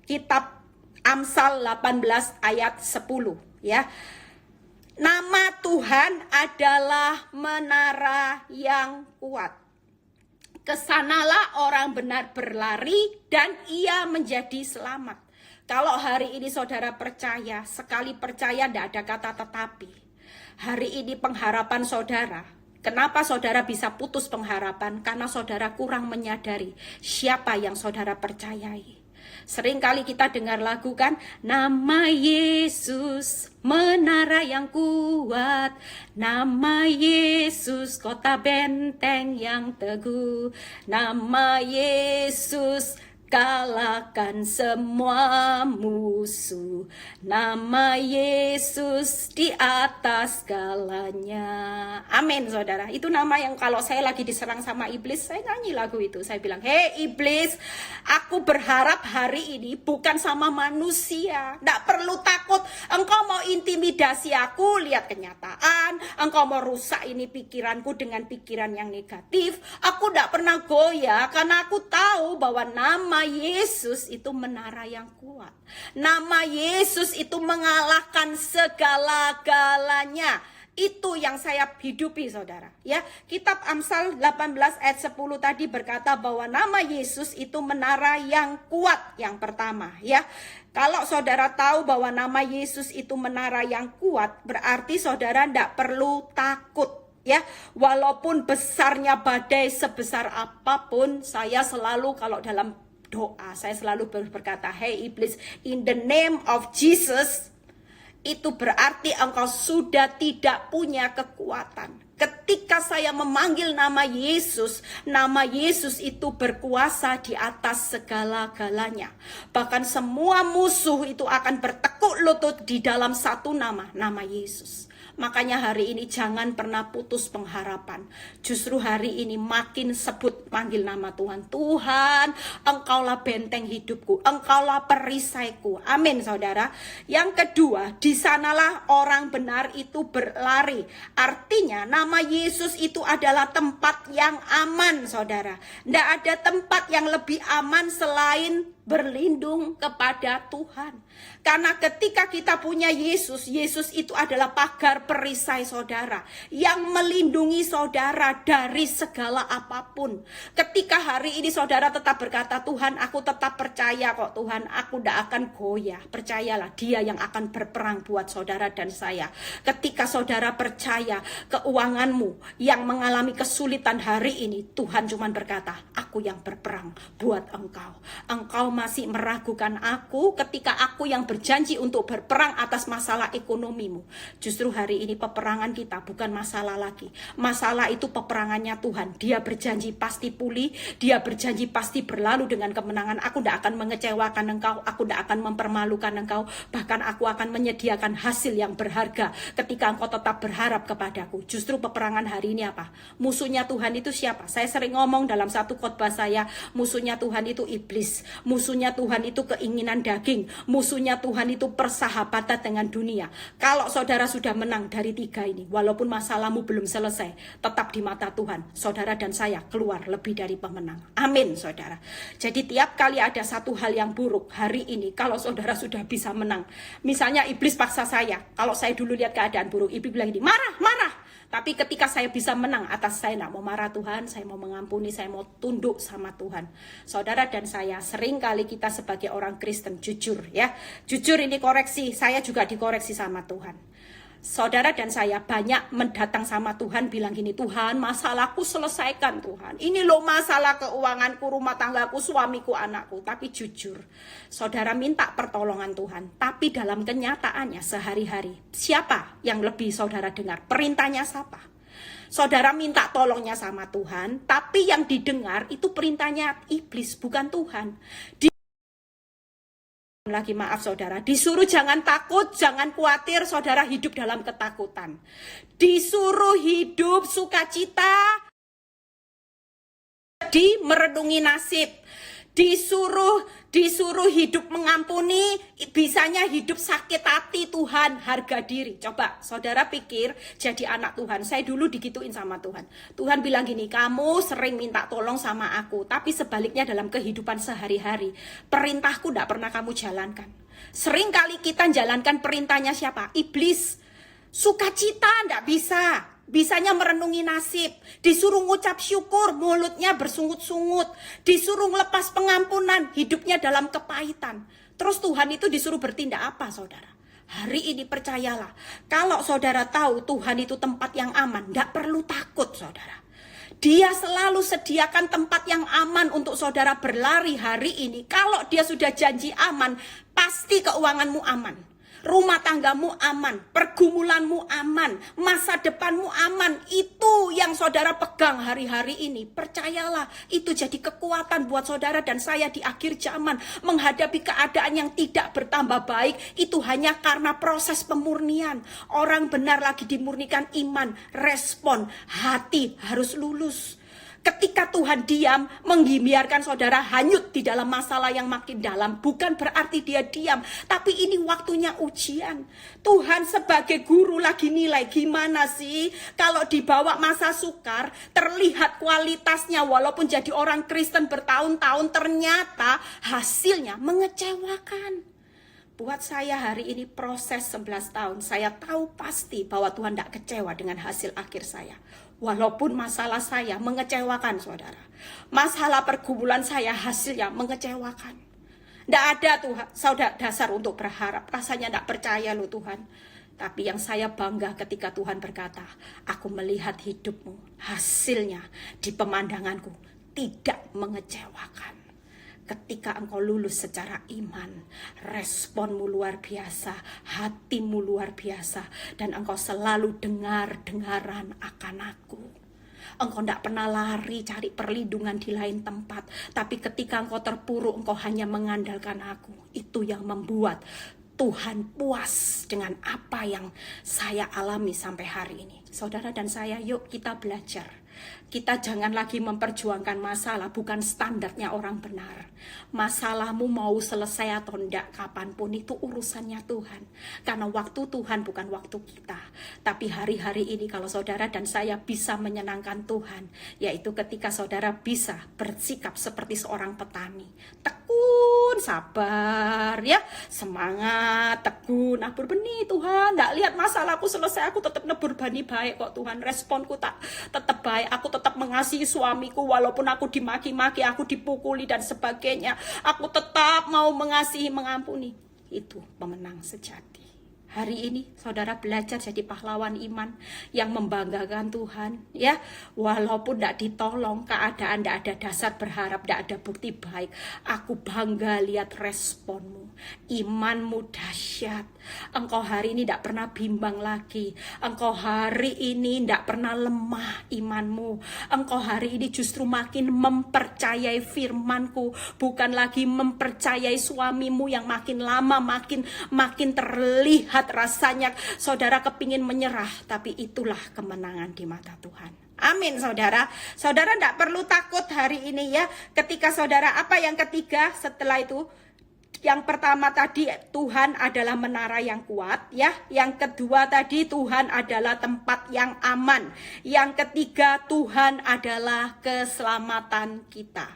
kitab Amsal 18 ayat 10 ya. Nama Tuhan adalah menara yang kuat. Kesanalah orang benar berlari dan ia menjadi selamat. Kalau hari ini saudara percaya, sekali percaya tidak ada kata tetapi. Hari ini pengharapan saudara, kenapa saudara bisa putus pengharapan? Karena saudara kurang menyadari siapa yang saudara percayai. Seringkali kita dengar lagu kan, nama Yesus menara yang kuat, nama Yesus kota benteng yang teguh, nama Yesus kalahkan semua musuh, nama Yesus di atas segalanya. Amin saudara. Itu nama yang kalau saya lagi diserang sama iblis, saya nyanyi lagu itu. Saya bilang, hei iblis, aku berharap hari ini bukan sama manusia. Nggak perlu takut, engkau mau intimidasi aku, lihat kenyataan. Engkau mau rusak ini pikiranku dengan pikiran yang negatif. Aku nggak pernah goyah karena aku tahu bahwa nama Yesus itu menara yang kuat. Nama Yesus itu mengalahkan segala-galanya. Itu yang saya hidupi saudara ya. Kitab Amsal 18 ayat 10 tadi berkata bahwa nama Yesus itu menara yang kuat yang pertama ya. Kalau saudara tahu bahwa nama Yesus itu menara yang kuat, berarti saudara tidak perlu takut ya. Walaupun besarnya badai sebesar apapun, saya selalu kalau dalam doa saya selalu berkata, hey iblis, in the name of Jesus, itu berarti engkau sudah tidak punya kekuatan. Ketika saya memanggil nama Yesus itu berkuasa di atas segala-galanya. Bahkan semua musuh itu akan bertekuk lutut di dalam satu nama, nama Yesus. Makanya hari ini jangan pernah putus pengharapan. Justru hari ini makin sebut manggil nama Tuhan. Tuhan, engkaulah benteng hidupku, engkaulah perisaiku. Amin saudara. Yang kedua, di sanalah orang benar itu berlari. Artinya nama Yesus itu adalah tempat yang aman saudara. Tidak ada tempat yang lebih aman selain berlindung kepada Tuhan. Karena ketika kita punya Yesus, Yesus itu adalah pagar perisai saudara yang melindungi saudara dari segala apapun. Ketika hari ini saudara tetap berkata, Tuhan aku tetap percaya kok Tuhan, aku tidak akan goyah. Percayalah, Dia yang akan berperang buat saudara dan saya. Ketika saudara percaya keuanganmu yang mengalami kesulitan hari ini, Tuhan cuma berkata, aku aku yang berperang buat engkau. Engkau masih meragukan aku ketika aku yang berjanji untuk berperang atas masalah ekonomimu. Justru hari ini peperangan kita bukan masalah lagi. Masalah itu peperangannya Tuhan. Dia berjanji pasti pulih, dia berjanji pasti berlalu dengan kemenangan. Aku tidak akan mengecewakan engkau, aku tidak akan mempermalukan engkau. Bahkan aku akan menyediakan hasil yang berharga ketika engkau tetap berharap kepadaku. Justru peperangan hari ini apa? Musuhnya Tuhan itu siapa? Saya sering ngomong dalam satu khotbah saya, musuhnya Tuhan itu iblis, musuhnya Tuhan itu keinginan daging, musuhnya Tuhan itu persahabatan dengan dunia. Kalau saudara sudah menang dari 3 ini, walaupun masalahmu belum selesai, tetap di mata Tuhan, saudara dan saya keluar lebih dari pemenang. Amin, saudara. Jadi tiap kali ada satu hal yang buruk hari ini, kalau saudara sudah bisa menang, misalnya iblis paksa saya, kalau saya dulu lihat keadaan buruk, iblis bilang ini, marah. Tapi ketika saya bisa menang atas, saya tidak mau marah Tuhan, saya mau mengampuni, saya mau tunduk sama Tuhan. Saudara dan saya, sering kali kita sebagai orang Kristen jujur ya. Jujur ini koreksi, saya juga dikoreksi sama Tuhan. Saudara dan saya banyak mendatang sama Tuhan bilang gini, Tuhan masalahku selesaikan Tuhan. Ini loh masalah keuanganku, rumah tanggaku, suamiku, anakku. Tapi jujur, saudara minta pertolongan Tuhan. Tapi dalam kenyataannya sehari-hari, siapa yang lebih saudara dengar? Perintahnya siapa? Saudara minta tolongnya sama Tuhan, tapi yang didengar itu perintahnya iblis, bukan Tuhan. Lagi maaf saudara, disuruh jangan takut, jangan khawatir, saudara hidup dalam ketakutan. Disuruh hidup sukacita, merenungi nasib. Disuruh hidup mengampuni, bisanya hidup sakit hati, Tuhan harga diri. Coba saudara pikir jadi anak Tuhan. Saya dulu digituin sama Tuhan. Tuhan bilang gini, kamu sering minta tolong sama aku, tapi sebaliknya dalam kehidupan sehari-hari, perintahku tidak pernah kamu jalankan. Sering kali kita jalankan perintahnya siapa? Iblis. Sukacita tidak bisa. Bisanya merenungi nasib, disuruh ngucap syukur, mulutnya bersungut-sungut, disuruh lepas pengampunan, hidupnya dalam kepahitan. Terus Tuhan itu disuruh bertindak apa saudara? Hari ini percayalah, kalau saudara tahu Tuhan itu tempat yang aman, tidak perlu takut saudara. Dia selalu sediakan tempat yang aman untuk saudara berlari hari ini. Kalau dia sudah janji aman, pasti keuanganmu aman. Rumah tanggamu aman, pergumulanmu aman, masa depanmu aman. Itu yang saudara pegang hari-hari ini. Percayalah, itu jadi kekuatan buat saudara dan saya di akhir zaman. Menghadapi keadaan yang tidak bertambah baik, itu hanya karena proses pemurnian. Orang benar lagi dimurnikan iman, respon, hati harus lulus. Ketika Tuhan diam, membiarkan saudara hanyut di dalam masalah yang makin dalam. Bukan berarti dia diam, tapi ini waktunya ujian. Tuhan sebagai guru lagi nilai, gimana sih kalau dibawa masa sukar, terlihat kualitasnya walaupun jadi orang Kristen bertahun-tahun, ternyata hasilnya mengecewakan. Buat saya hari ini proses 11 tahun, saya tahu pasti bahwa Tuhan tidak kecewa dengan hasil akhir saya. Walaupun masalah saya mengecewakan saudara. Masalah pergumulan saya hasilnya mengecewakan. Tidak ada Tuhan, saudara dasar untuk berharap. Rasanya tidak percaya loh Tuhan. Tapi yang saya bangga ketika Tuhan berkata, aku melihat hidupmu, hasilnya di pemandanganku tidak mengecewakan. Ketika engkau lulus secara iman, responmu luar biasa, hatimu luar biasa, dan engkau selalu dengar-dengaran akan aku. Engkau tidak pernah lari cari perlindungan di lain tempat, tapi ketika engkau terpuruk, engkau hanya mengandalkan aku. Itu yang membuat Tuhan puas dengan apa yang saya alami sampai hari ini. Saudara dan saya, yuk kita belajar. Kita jangan lagi memperjuangkan masalah, bukan standarnya orang benar. Masalahmu mau selesai atau enggak, kapanpun itu urusannya Tuhan. Karena waktu Tuhan bukan waktu kita. Tapi hari-hari ini kalau saudara dan saya bisa menyenangkan Tuhan, yaitu ketika saudara bisa bersikap seperti seorang petani. Tekun, sabar ya, semangat, tekun, nabur benih Tuhan. Enggak lihat masalahku selesai, aku tetap nabur benih baik kok Tuhan. Responku tetap baik. Aku tetap mengasihi suamiku walaupun aku dimaki-maki, aku dipukuli dan sebagainya. Aku tetap mau mengasihi, mengampuni. Itu pemenang sejati. Hari ini saudara belajar jadi pahlawan iman yang membanggakan Tuhan, ya. Walaupun tidak ditolong, keadaan tidak ada dasar berharap, tidak ada bukti baik. Aku bangga lihat responmu, imanmu dahsyat. Engkau hari ini tidak pernah bimbang lagi. Engkau hari ini tidak pernah lemah imanmu. Engkau hari ini justru makin mempercayai firmanku, bukan lagi mempercayai suamimu yang makin lama makin terlihat rasanya saudara kepingin menyerah, tapi itulah kemenangan di mata Tuhan. Amin saudara. Saudara tidak perlu takut hari ini ya. Ketika saudara, apa yang ketiga setelah itu? Yang pertama tadi Tuhan adalah menara yang kuat ya. Yang kedua tadi Tuhan adalah tempat yang aman. Yang ketiga Tuhan adalah keselamatan kita.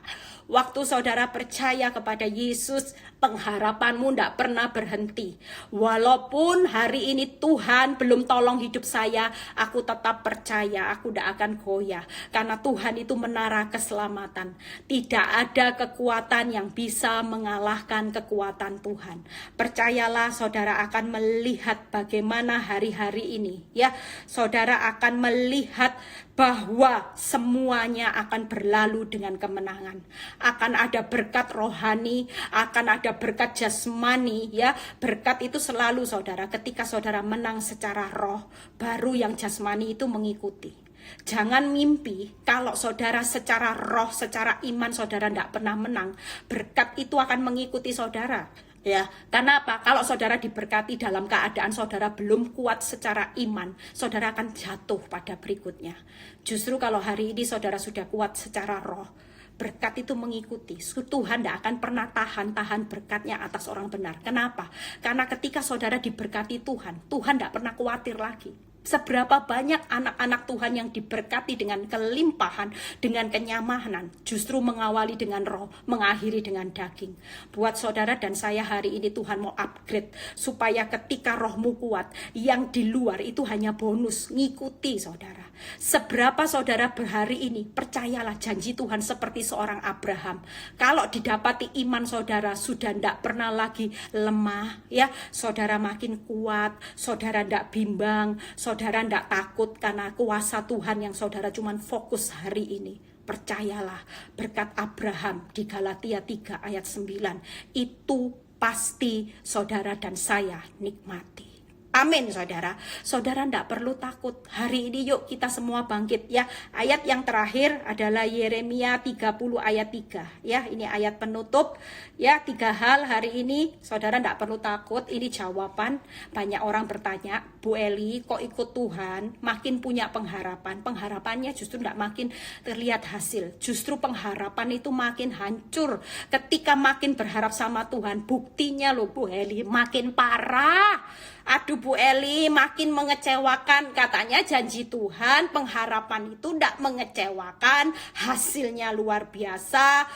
Waktu saudara percaya kepada Yesus, pengharapanmu tidak pernah berhenti. Walaupun hari ini Tuhan belum tolong hidup saya, aku tetap percaya, aku tidak akan goyah. Karena Tuhan itu menara keselamatan. Tidak ada kekuatan yang bisa mengalahkan kekuatan Tuhan. Percayalah, saudara akan melihat bagaimana hari-hari ini. Ya, saudara akan melihat bahwa semuanya akan berlalu dengan kemenangan. Akan ada berkat rohani, akan ada berkat jasmani ya. Berkat itu selalu saudara, ketika saudara menang secara roh, baru yang jasmani itu mengikuti. Jangan mimpi kalau saudara secara roh, secara iman saudara tidak pernah menang, berkat itu akan mengikuti saudara. Ya, karena apa? Kalau saudara diberkati dalam keadaan saudara belum kuat secara iman, saudara akan jatuh pada berikutnya. Justru kalau hari ini saudara sudah kuat secara roh, berkat itu mengikuti. Tuhan tidak akan pernah tahan berkatnya atas orang benar. Kenapa? Karena ketika saudara diberkati Tuhan, Tuhan tidak pernah khawatir lagi. Seberapa banyak anak-anak Tuhan yang diberkati dengan kelimpahan, dengan kenyamanan, justru mengawali dengan roh, mengakhiri dengan daging. Buat saudara dan saya hari ini Tuhan mau upgrade, supaya ketika rohmu kuat, yang di luar itu hanya bonus, ngikuti saudara. Seberapa saudara berhari ini, percayalah janji Tuhan seperti seorang Abraham. Kalau didapati iman saudara sudah tidak pernah lagi lemah, ya, saudara makin kuat, saudara tidak bimbang, saudara tidak takut karena kuasa Tuhan yang saudara cuman fokus hari ini. Percayalah, berkat Abraham di Galatia 3 ayat 9 itu pasti saudara dan saya nikmati. Amin saudara. Saudara tidak perlu takut. Hari ini yuk kita semua bangkit ya. Ayat yang terakhir adalah Yeremia 30 ayat 3 ya. Ini ayat penutup ya. 3 hal hari ini saudara tidak perlu takut. Ini jawaban. Banyak orang bertanya, Bu Eli kok ikut Tuhan makin punya pengharapan. Pengharapannya justru tidak makin terlihat hasil. Justru pengharapan itu makin hancur ketika makin berharap sama Tuhan. Buktinya loh Bu Eli makin parah. Aduh Bu Eli makin mengecewakan. Katanya janji Tuhan, pengharapan itu tidak mengecewakan, hasilnya luar biasa.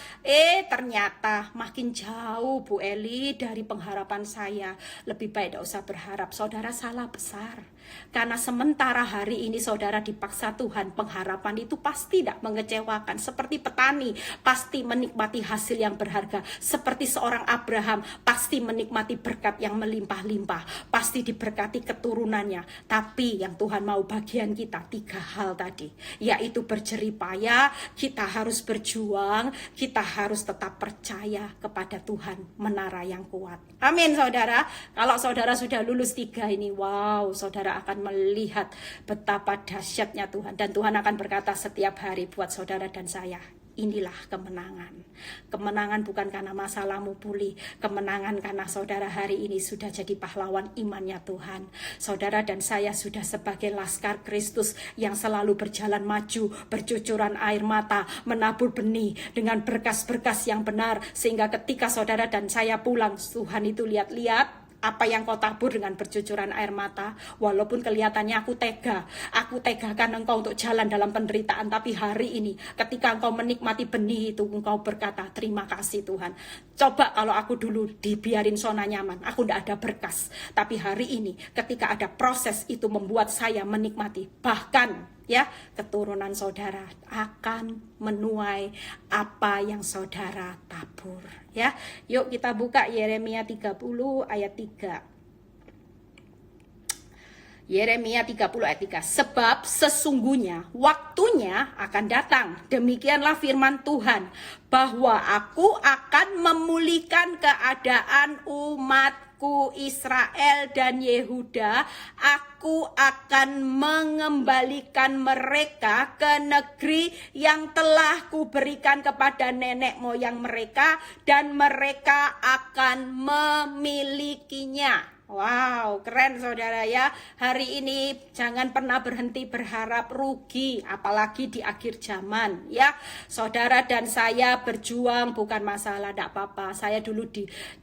Ternyata makin jauh Bu Eli dari pengharapan saya. Lebih baik tidak usah berharap. Saudara salah besar. Karena sementara hari ini saudara dipaksa Tuhan, pengharapan itu pasti tidak mengecewakan. Seperti petani pasti menikmati hasil yang berharga. Seperti seorang Abraham pasti menikmati berkat yang melimpah-limpah. Pasti diberkati keturunannya. Tapi yang Tuhan mau bagian kita 3 hal tadi, yaitu berjeripaya, kita harus berjuang, kita harus tetap percaya kepada Tuhan, menara yang kuat. Amin saudara. Kalau saudara sudah lulus 3 ini, wow, saudara akan melihat betapa dahsyatnya Tuhan. Dan Tuhan akan berkata setiap hari buat saudara dan saya, inilah kemenangan. Kemenangan bukan karena masalahmu pulih. Kemenangan karena saudara hari ini sudah jadi pahlawan imannya Tuhan. Saudara dan saya sudah sebagai laskar Kristus yang selalu berjalan maju, bercucuran air mata, menabur benih dengan berkas-berkas yang benar. Sehingga ketika saudara dan saya pulang, Tuhan itu lihat-lihat apa yang kau tabur dengan bercucuran air mata. Walaupun kelihatannya aku tegakan engkau untuk jalan dalam penderitaan, tapi hari ini ketika engkau menikmati benih itu, engkau berkata terima kasih Tuhan. Coba kalau aku dulu dibiarin zona nyaman, aku tidak ada berkas. Tapi hari ini ketika ada proses itu membuat saya menikmati. Bahkan ya, keturunan saudara akan menuai apa yang saudara tabur. Ya, yuk kita buka Yeremia 30 ayat 3. Yeremia 30 ayat 3. Sebab sesungguhnya waktunya akan datang. Demikianlah firman Tuhan. Bahwa aku akan memulihkan keadaan umatku Israel dan Yehuda. Aku akan mengembalikan mereka ke negeri yang telah kuberikan kepada nenek moyang mereka. Dan mereka akan memilikinya. Wow, keren saudara ya. Hari ini jangan pernah berhenti berharap rugi, apalagi di akhir zaman ya. Saudara dan saya berjuang bukan masalah, tidak apa-apa. Saya dulu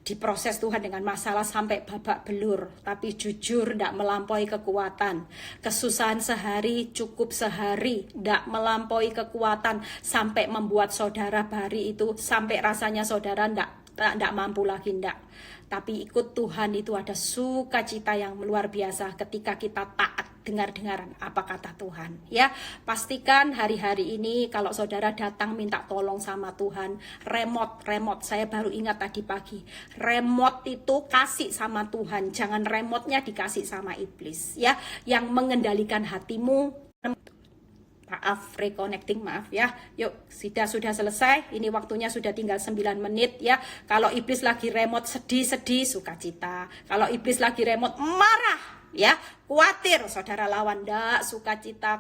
diproses Tuhan dengan masalah sampai babak belur. Tapi jujur tidak melampaui kekuatan. Kesusahan sehari cukup sehari, tidak melampaui kekuatan. Sampai membuat saudara bari itu, sampai rasanya saudara tidak mampu lagi, tidak. Tapi ikut Tuhan itu ada sukacita yang luar biasa ketika kita taat dengar-dengaran apa kata Tuhan ya. Pastikan hari-hari ini kalau saudara datang minta tolong sama Tuhan, remote saya baru ingat tadi pagi, remote itu kasih sama Tuhan, jangan remote-nya dikasih sama iblis ya, yang mengendalikan hatimu. Maaf, reconnecting, maaf ya. Yuk, sudah selesai. Ini waktunya sudah tinggal 9 menit ya. Kalau iblis lagi remote sedih-sedih, sukacita. Kalau iblis lagi remote marah ya, khawatir, saudara lawan, ndak, sukacita.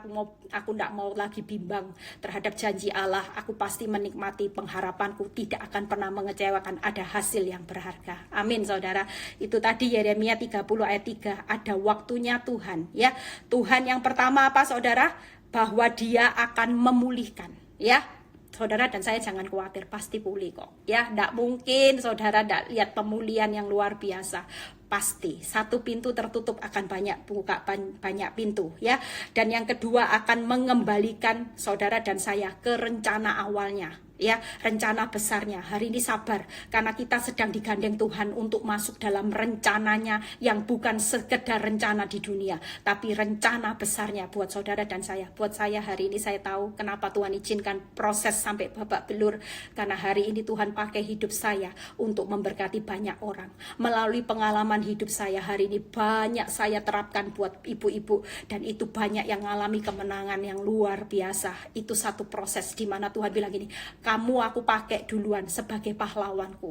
Aku ndak mau lagi bimbang terhadap janji Allah. Aku pasti menikmati pengharapanku, tidak akan pernah mengecewakan, ada hasil yang berharga. Amin saudara. Itu tadi Yeremia 30 ayat 3. Ada waktunya Tuhan ya. Tuhan yang pertama apa saudara? Bahwa dia akan memulihkan ya. Saudara dan saya jangan khawatir, pasti pulih kok ya. Tidak mungkin saudara tidak lihat pemulihan yang luar biasa. Pasti satu pintu tertutup akan banyak pintu ya. Dan yang kedua akan mengembalikan saudara dan saya ke rencana awalnya ya, rencana besarnya. Hari ini sabar karena kita sedang digandeng Tuhan untuk masuk dalam rencananya yang bukan sekedar rencana di dunia, tapi rencana besarnya buat saudara dan saya. Buat saya hari ini saya tahu kenapa Tuhan izinkan proses sampai babak belur, karena hari ini Tuhan pakai hidup saya untuk memberkati banyak orang. Melalui pengalaman hidup saya hari ini banyak saya terapkan buat ibu-ibu, dan itu banyak yang mengalami kemenangan yang luar biasa. Itu satu proses di mana Tuhan bilang gini, kamu aku pakai duluan sebagai pahlawanku.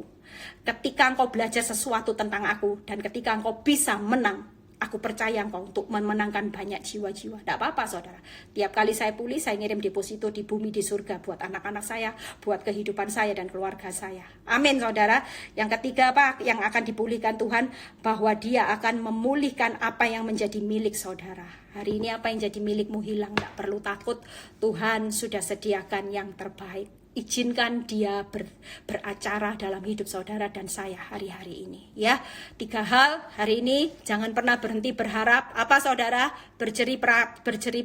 Ketika engkau belajar sesuatu tentang aku, dan ketika engkau bisa menang, aku percaya engkau untuk memenangkan banyak jiwa-jiwa. Tidak apa-apa saudara. Tiap kali saya pulih, saya ngirim deposito di bumi di surga buat anak-anak saya, buat kehidupan saya dan keluarga saya. Amin saudara. Yang ketiga apa yang akan dipulihkan Tuhan? Bahwa dia akan memulihkan apa yang menjadi milik saudara. Hari ini apa yang jadi milikmu hilang, tidak perlu takut. Tuhan sudah sediakan yang terbaik. Izinkan dia beracara dalam hidup saudara dan saya hari-hari ini ya. 3 hal hari ini, jangan pernah berhenti berharap. Apa saudara? Berjerih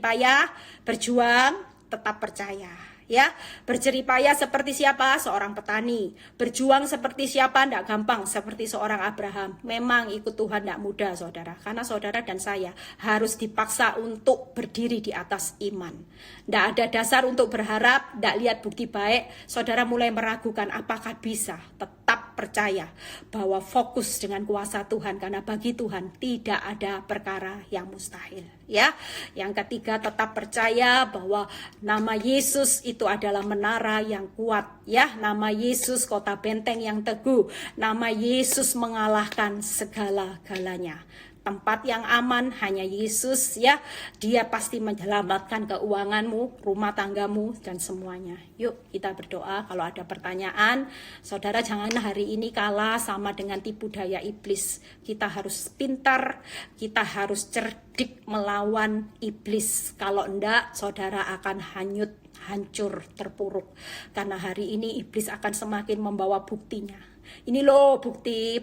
payah, berjuang, tetap percaya ya. Berjerih payah seperti siapa? Seorang petani. Berjuang seperti siapa? Tidak gampang, seperti seorang Abraham. Memang ikut Tuhan tidak mudah saudara, karena saudara dan saya harus dipaksa untuk berdiri di atas iman. Tidak ada dasar untuk berharap, tidak lihat bukti baik, saudara mulai meragukan apakah bisa. Tetap percaya bahwa fokus dengan kuasa Tuhan, karena bagi Tuhan tidak ada perkara yang mustahil ya. Yang ketiga, tetap percaya bahwa nama Yesus itu adalah menara yang kuat ya. Nama Yesus kota benteng yang teguh. Nama Yesus mengalahkan segala-galanya. Tempat yang aman hanya Yesus ya. Dia pasti menyelamatkan keuanganmu, rumah tanggamu, dan semuanya. Yuk kita berdoa. Kalau ada pertanyaan, saudara jangan hari ini kalah sama dengan tipu daya iblis. Kita harus pintar, kita harus cerdik melawan iblis. Kalau enggak, saudara akan hancur, terpuruk. Karena hari ini iblis akan semakin membawa buktinya. Ini loh bukti.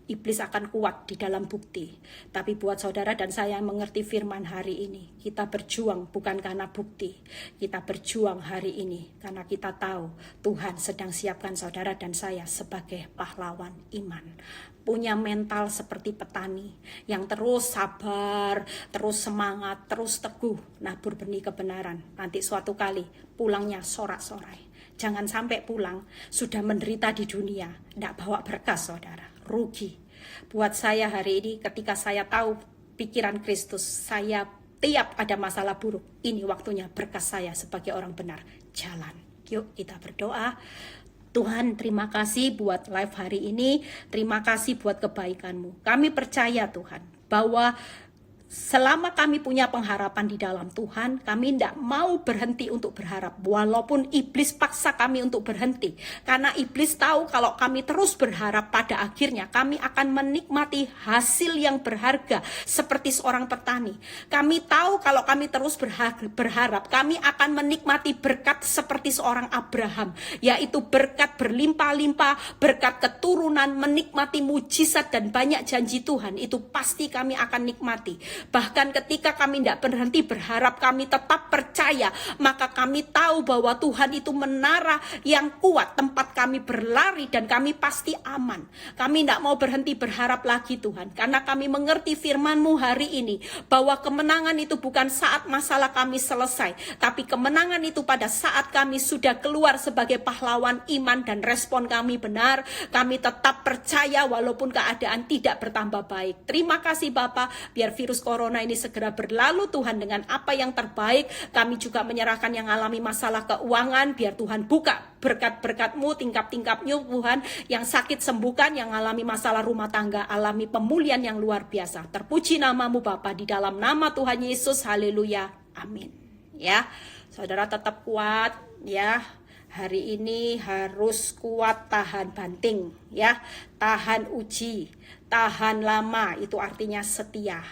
Iblis akan kuat di dalam bukti. Tapi buat saudara dan saya yang mengerti firman hari ini, kita berjuang bukan karena bukti. Kita berjuang hari ini karena kita tahu Tuhan sedang siapkan saudara dan saya sebagai pahlawan iman. Punya mental seperti petani yang terus sabar, terus semangat, terus teguh nabur benih kebenaran. Nanti suatu kali pulangnya sorak-sorai. Jangan sampai pulang sudah menderita di dunia, tidak bawa berkas saudara, rugi. Buat saya hari ini ketika saya tahu pikiran Kristus. Saya tiap ada masalah buruk, ini waktunya berkas saya sebagai orang benar jalan. Yuk kita berdoa. Tuhan, terima kasih buat live hari ini. Terima kasih buat kebaikan-Mu. Kami percaya Tuhan bahwa selama kami punya pengharapan di dalam Tuhan, kami tidak mau berhenti untuk berharap. Walaupun iblis paksa kami untuk berhenti. Karena iblis tahu kalau kami terus berharap, pada akhirnya kami akan menikmati hasil yang berharga seperti seorang petani. Kami tahu kalau kami terus berharap, kami akan menikmati berkat seperti seorang Abraham. Yaitu berkat berlimpah-limpah, berkat keturunan, menikmati mujizat dan banyak janji Tuhan. Itu pasti kami akan nikmati. Bahkan ketika kami tidak berhenti berharap, kami tetap percaya, maka kami tahu bahwa Tuhan itu menara yang kuat, tempat kami berlari dan kami pasti aman. Kami tidak mau berhenti berharap lagi Tuhan, karena kami mengerti firman-Mu hari ini, bahwa kemenangan itu bukan saat masalah kami selesai, tapi kemenangan itu pada saat kami sudah keluar sebagai pahlawan iman dan respon kami benar. Kami tetap percaya walaupun keadaan tidak bertambah baik. Terima kasih Bapa, biar virus Corona ini segera berlalu Tuhan dengan apa yang terbaik. Kami juga menyerahkan yang alami masalah keuangan, biar Tuhan buka berkat-berkat-Mu, tingkap-tingkapnya Tuhan. Yang sakit sembuhkan, yang alami masalah rumah tangga alami pemulihan yang luar biasa. Terpuji nama-Mu Bapa, di dalam nama Tuhan Yesus, haleluya, amin. Ya, saudara tetap kuat ya. Hari ini harus kuat, tahan banting ya, tahan uji, tahan lama, itu artinya setia.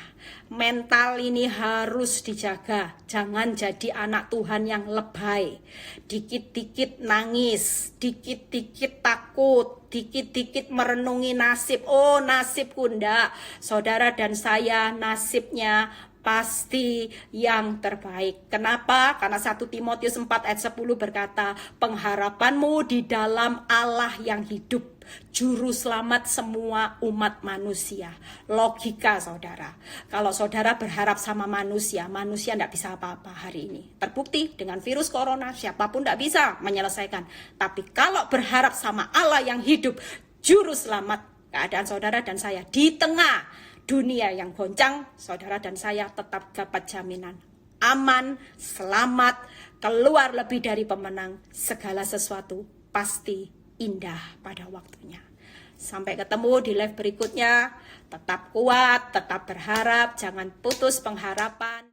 Mental ini harus dijaga, jangan jadi anak Tuhan yang lebay. Dikit-dikit nangis, dikit-dikit takut, dikit-dikit merenungi nasib. Oh, nasibku ndak. Saudara dan saya nasibnya pasti yang terbaik. Kenapa? Karena 1 Timotius 4 ayat 10 berkata, pengharapanmu di dalam Allah yang hidup, juru selamat semua umat manusia. Logika saudara. Kalau saudara berharap sama manusia, manusia tidak bisa apa-apa hari ini. Terbukti dengan virus corona, siapapun tidak bisa menyelesaikan. Tapi kalau berharap sama Allah yang hidup, juru selamat, keadaan saudara dan saya di tengah dunia yang goncang, saudara dan saya tetap dapat jaminan aman, selamat, keluar lebih dari pemenang. Segala sesuatu pasti indah pada waktunya. Sampai ketemu di live berikutnya. Tetap kuat, tetap berharap, jangan putus pengharapan.